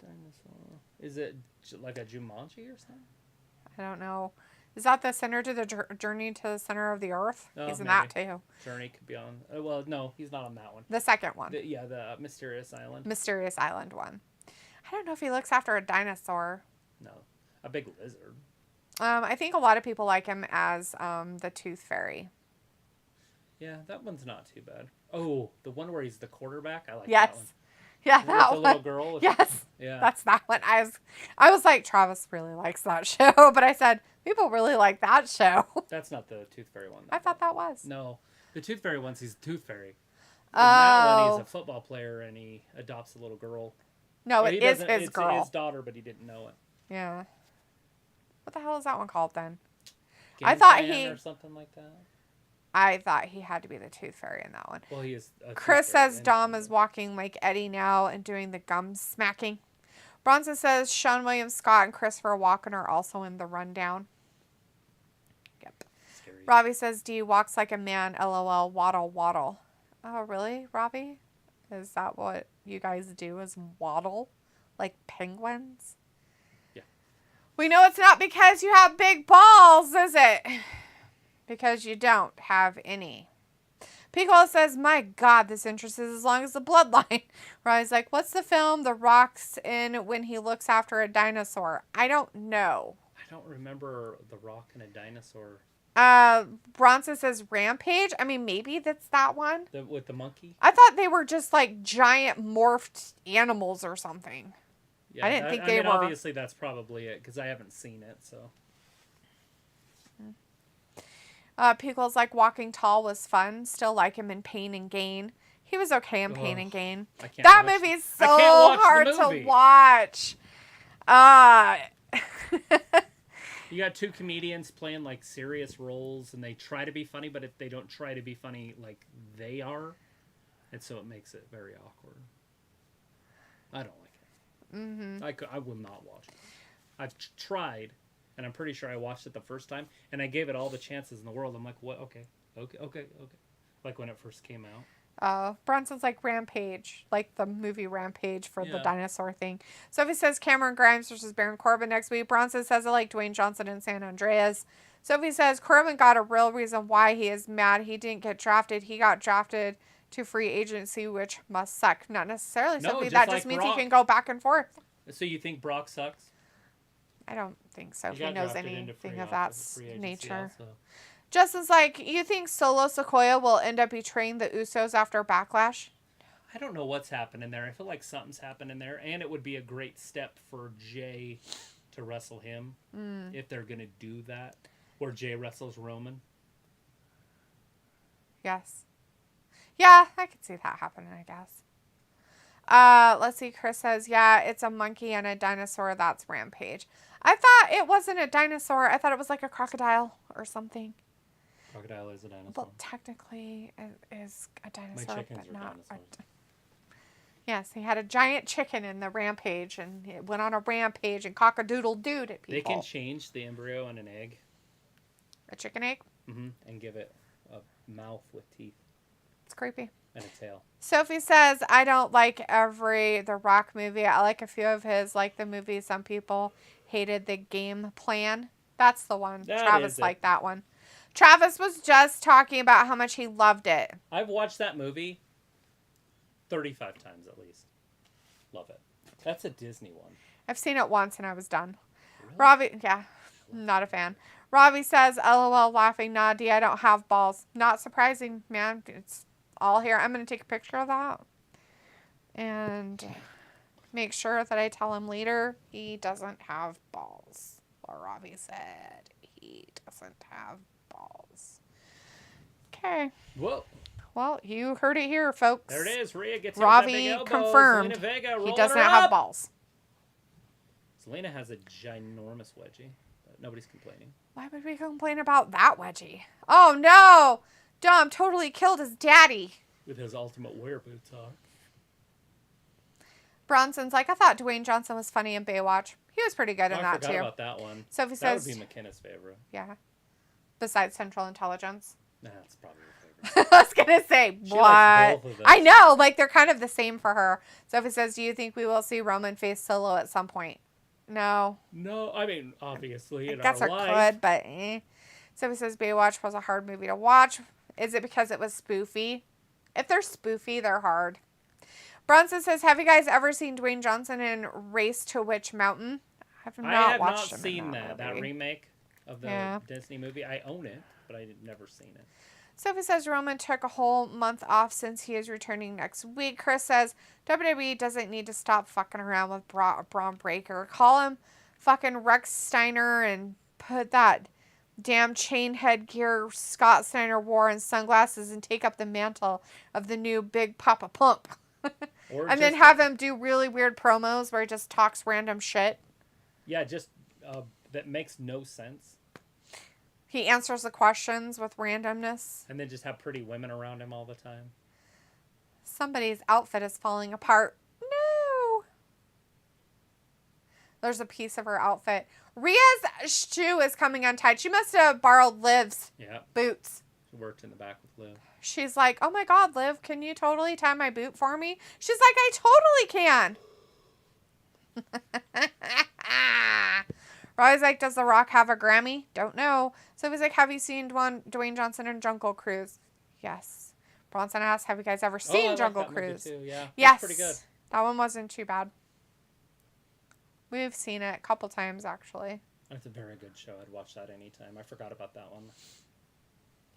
Dinosaur. Is it like a Jumanji or something? I don't know. Is that the center to the journey to the center of the earth? Oh, He's in maybe. that too. Journey could be on. Well, no, he's not on that one. The second one. The Mysterious Island. Mysterious Island one. I don't know if he looks after a dinosaur. No, a big lizard. I think a lot of people like him as the Tooth Fairy. Yeah, that one's not too bad. Oh, the one where he's the quarterback. I like Yes. that one. Yeah, With that the one. little girl. with- Yes. Yeah. That's that one. I was like, Travis really likes that show, but I said, people really like that show. That's not the Tooth Fairy one. I thought that was. No, the Tooth Fairy one's he's a Tooth Fairy. In that one, Oh. he's a football player and he adopts a little girl. No, But it he is doesn't- his it's girl. his daughter, but he didn't know it. Yeah. What the hell is that one called then? Game I thought Plan he- or something like that. I thought he had to be the Tooth Fairy in that one. Well, he is. A Tooth Chris Fairy says in Dom that is one. walking like Eddie now and doing the gum smacking. Bronson says Sean William Scott and Christopher Walken are also in the rundown. Yep. Scary. Robbie says D walks like a man, LOL, waddle, waddle. Oh, really, Robbie? Is that what you guys do, is waddle? Like penguins? Yeah. We know it's not because you have big balls, is it? Because you don't have any. Pico says, my God, this interest is as long as the bloodline. Robbie's like, what's the film The Rock's in when he looks after a dinosaur? I don't know. I don't remember The Rock and a dinosaur. Bronson says Rampage. I mean, maybe that's that one. With the monkey? I thought they were just like giant morphed animals or something. Yeah, I didn't think I they mean, were- Obviously, that's probably it because I haven't seen it. So Pickle's like walking tall was fun. Still like him in Pain and Gain. He was okay in Pain and Gain. I can't. That watch- movie is I so can't watch the hard movie. to watch. You got two comedians playing like serious roles, and they try to be funny, but if they don't try to be funny like they are, and so it makes it very awkward. I don't like it. Mm-hmm. I will not watch it. I've tried, and I'm pretty sure I watched it the first time, and I gave it all the chances in the world. I'm like, what? Okay. Like when it first came out. Bronson's like Rampage, like the movie Rampage for the Yeah. dinosaur thing. Sophie says Cameron Grimes versus Baron Corbin next week. Bronson says I like Dwayne Johnson and San Andreas. Sophie says Corbin got a real reason why he is mad he didn't get drafted. He got drafted to free agency, which must suck. Not necessarily, No, Sophie. just That like just means Brock. he can go back and forth. So you think Brock sucks? I don't think He Sophie got knows drafted into anything free of that free agency nature. also. Justin's like, you think Solo Sequoia will end up betraying the Usos after Backlash? I don't know what's happening there. I feel like something's happening there, and it would be a great step for Jay to wrestle him if they're gonna do that, where Jay wrestles Roman. Yes. Yeah, I could see that happening, I guess. Let's see. Chris says, yeah, it's a monkey and a dinosaur. That's Rampage. I thought it wasn't a dinosaur. I thought it was like a crocodile or something. Crocodile is a dinosaur. Well, technically it is a dinosaur, chickens but are not. dinosaurs. Yes, he had a giant chicken in the Rampage, and it went on a rampage and cock-a-doodle-dooed at people. They can change the embryo and an egg, A chicken egg? and give it a mouth with teeth It's creepy. and a tail. Sophie says, I don't like every The Rock movie. I like a few of his, like the movie some people hated, The Game Plan. That's the one. That Travis is it. liked that one. Travis was just talking about how much he loved it. I've watched that movie 35 times at least. Love it. That's a Disney one. I've seen it once and I was done. Really? Robbie, yeah, not a fan. Robbie says, LOL, laughing, nah, D, I don't have balls. Not surprising, man. It's all here. I'm going to take a picture of that. And make sure that I tell him later he doesn't have balls. Or Robbie said he doesn't have balls. Okay. Whoa. Well, you heard it here, folks. There it is. Rhea gets Robbie hit with that big elbow. confirmed Zelina Vega he rolling doesn't her have up. balls. Zelina has a ginormous wedgie, but nobody's complaining. Why would we complain about that wedgie? Oh, no. Dom totally killed his daddy. With his Ultimate Warrior boots on. Bronson's like, I thought Dwayne Johnson was funny in Baywatch. He was pretty good in I that, forgot too. about that one. Sophie That says, would be McKenna's favorite. yeah. Besides Central Intelligence. Nah, that's probably her favorite. I was going to say, She what? likes both of those. I know. Like, they're kind of the same for her. Sophie says, do you think we will see Roman face Solo at some point? No. No, I mean, obviously, I in guess our I life. could, but eh. Sophie says, Baywatch was a hard movie to watch. Is it because it was spoofy? If they're spoofy, they're hard. Bronson says, have you guys ever seen Dwayne Johnson in Race to Witch Mountain? I have I not have watched not him seen in that movie. remake of the Yeah. Disney movie. I own it, but I've never seen it. Sophie says Roman took a whole month off since he is returning next week. Chris says WWE doesn't need to stop fucking around with Braun Breaker. Call him fucking Rex Steiner and put that damn chain headgear Scott Steiner wore and sunglasses and take up the mantle of the new Big Papa Pump. Or And then just- have him do really weird promos where he just talks random shit. Yeah, just that makes no sense. He answers the questions with randomness. And then just have pretty women around him all the time. Somebody's outfit is falling apart. No. There's a piece of her outfit. Rhea's shoe is coming untied. She must have borrowed Liv's Yeah, boots. she worked in the back with Liv. She's like, oh my God, Liv, can you totally tie my boot for me? She's like, I totally can. Riley's like, does The Rock have a Grammy? Don't know. So he's like, have you seen Dwayne Johnson in Jungle Cruise? Yes. Bronson asks, have you guys ever I seen like Jungle that movie Cruise? too, yeah. Yes. That's pretty good. That one wasn't too bad. We've seen it a couple times, actually. That's a very good show. I'd watch that anytime. I forgot about that one.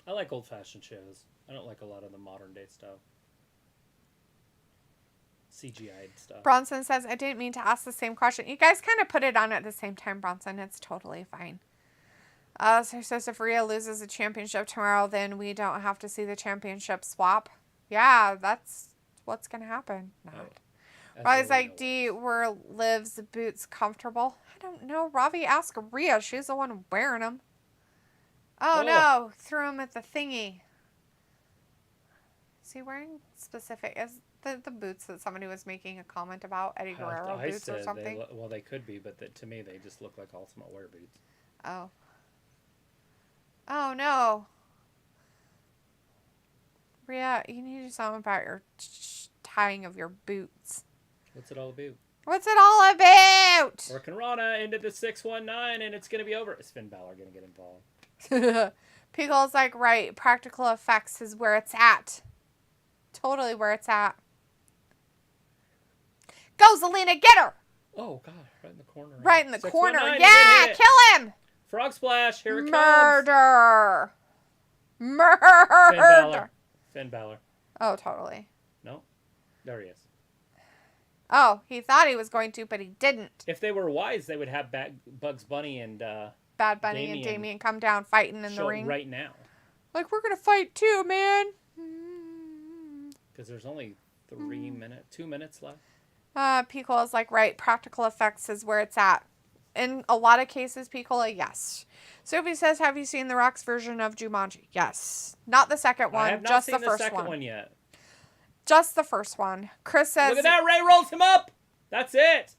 I like old-fashioned shows. I don't like a lot of the modern-day stuff. CGI'd stuff. Bronson says, I didn't mean to ask the same question. You guys kind of put it on at the same time, Bronson. It's totally fine. So he says, if Rhea loses the championship tomorrow, then we don't have to see the championship swap. Yeah, that's what's going to happen. Not. That's Ravi's really like, D, were Liv's boots comfortable? I don't know. Ravi, ask Rhea. She's the one wearing them. Oh, Oh. no. Threw him at the thingy. Is he wearing specific... Is the boots that somebody was making a comment about? Eddie Guerrero I boots or said something? they could be, but to me, they just look like Ultimate Warrior boots. Oh. Oh, no. Rhea, you need to do something about your tying of your boots. What's it all about? What's it all about? Working Rana into the 619, and it's going to be over. Is Finn Balor going to get involved? Pickle's like, right, practical effects is where it's at. Totally where it's at. Go, Zelina, get her! Oh, God, right in the corner. Right in the 619, corner. he Yeah, did hit it. kill him! Frog Splash, here it comes. Murder! Finn Murder! Balor. Finn Balor. Oh, totally. No? There he is. Oh, he thought he was going to, but he didn't. If they were wise, they would have Bugs Bunny and Bad Bunny and Damian Damian come down fighting in the show ring. right now. Like, we're going to fight too, man. Because there's only 2 minutes left. Pickle is like, right, practical effects is where it's at. In a lot of cases, Pickle, yes. Sophie says, have you seen The Rock's version of Jumanji? Yes. Not the second one, I have not just seen the first second one. one yet. Just the first one. Chris says, Look at that, Ray rolls him up! That's it!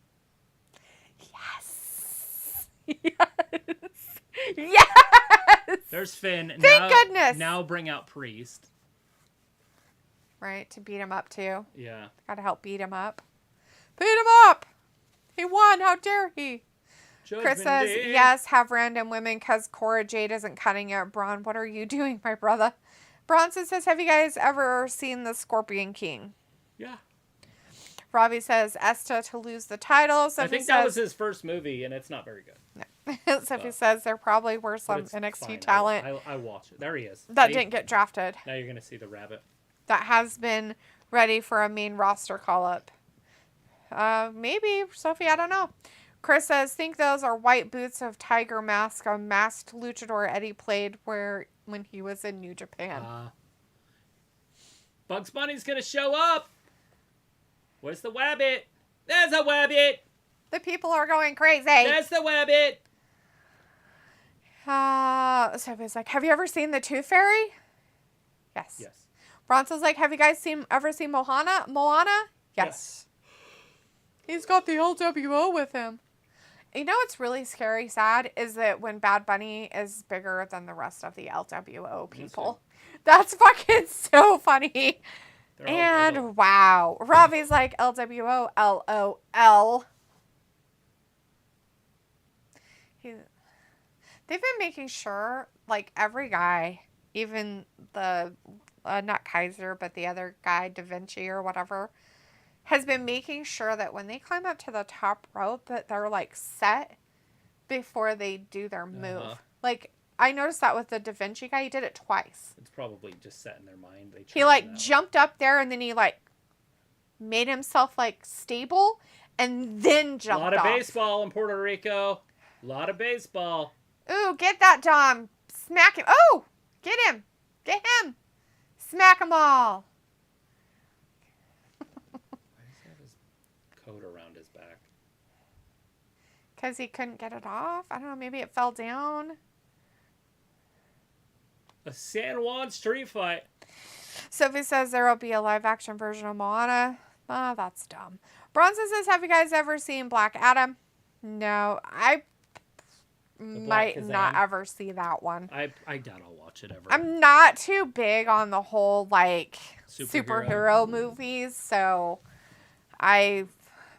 yes. Yes. Yes. There's Finn. Thank goodness. Now bring out Priest. Right, to beat him up too. Yeah. Gotta help beat him up. Beat him up! He won, how dare he? Chris says, Day. yes, have random women because Cora Jade isn't cutting it. Braun, what are you doing, my brother? Bronson says, have you guys ever seen The Scorpion King? Yeah. Robbie says Esta to lose the title. Sophie I think says, that was his first movie, and it's not very good. Sophie says there probably were But some it's NXT fine. talent I watch it. There he is. that See? didn't get drafted. Now you're going to see the rabbit. That has been ready for a main roster call-up. Maybe, Sophie, I don't know. Chris says, think those are white boots of tiger mask, a masked luchador Eddie played when he was in New Japan. Bugs Bunny's going to show up. Where's the wabbit? There's a wabbit. The people are going crazy. There's the wabbit. Sophie's like, have you ever seen the Tooth Fairy? Yes. Yes. Bronson's like, have you guys ever seen Moana? Yes. He's got the LWO with him. You know what's really scary, sad, is that when Bad Bunny is bigger than the rest of the LWO people. That's fucking so funny. And wow. Robbie's like, LWO, LOL. They've been making sure, like, every guy, even the, not Kaiser, but the other guy, Da Vinci or whatever, has been making sure that when they climb up to the top rope, that they're, like, set before they do their move. Like, I noticed that with the Da Vinci guy. He did it twice. It's probably just set in their mind. He, like, jumped up there, and then he, like, made himself, like, stable, and then jumped off. A lot of baseball in Puerto Rico. A lot of baseball. Ooh, get that, Dom. Smack him. Oh, get him. Get him. Smack them all. Why does he have his coat around his back? Because he couldn't get it off. I don't know. Maybe it fell down. A San Juan street fight. Sophie says there will be a live-action version of Moana. Oh, that's dumb. Bronson says, have you guys ever seen Black Adam? No, I might not ever see that one. I doubt I'll watch it ever. I'm not too big on the whole, like, superhero movies, so I'm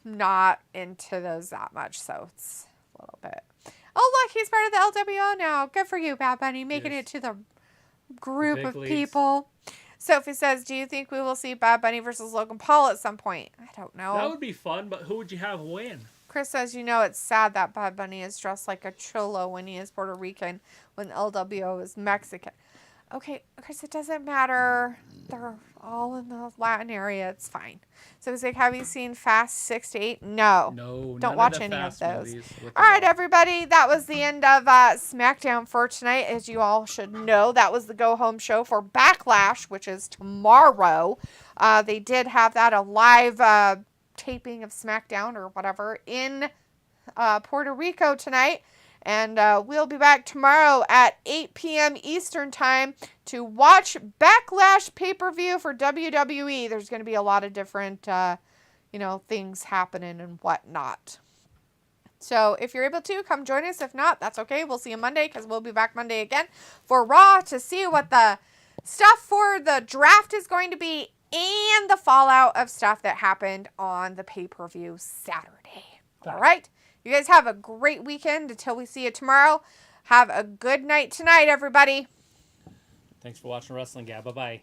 not into those that much, so it's a little bit. Oh, look, he's part of the LWO now. Good for you, Bad Bunny, making it to the group of people. Sophie says, do you think we will see Bad Bunny versus Logan Paul at some point? I don't know. That would be fun, but who would you have win? Chris says, you know, it's sad that Bad Bunny is dressed like a cholo when he is Puerto Rican, when LWO is Mexican. Okay, Chris, it doesn't matter. They're all in the Latin area. It's fine. So he's like, have you seen Fast 6 to 8? No. No, don't watch any of those. All right, everybody. That was the end of SmackDown for tonight. As you all should know, that was the go-home show for Backlash, which is tomorrow. They did have that, a live taping of SmackDown or whatever in Puerto Rico tonight. And we'll be back tomorrow at 8 p.m. Eastern Time to watch Backlash pay-per-view for WWE. There's going to be a lot of different, things happening and whatnot. So if you're able to, come join us. If not, that's okay. We'll see you Monday because we'll be back Monday again for Raw to see what the stuff for the draft is going to be and the fallout of stuff that happened on the pay-per-view Saturday. All right? You guys have a great weekend until we see you tomorrow. Have a good night tonight, everybody. Thanks for watching Wrestling Gab. Bye-bye.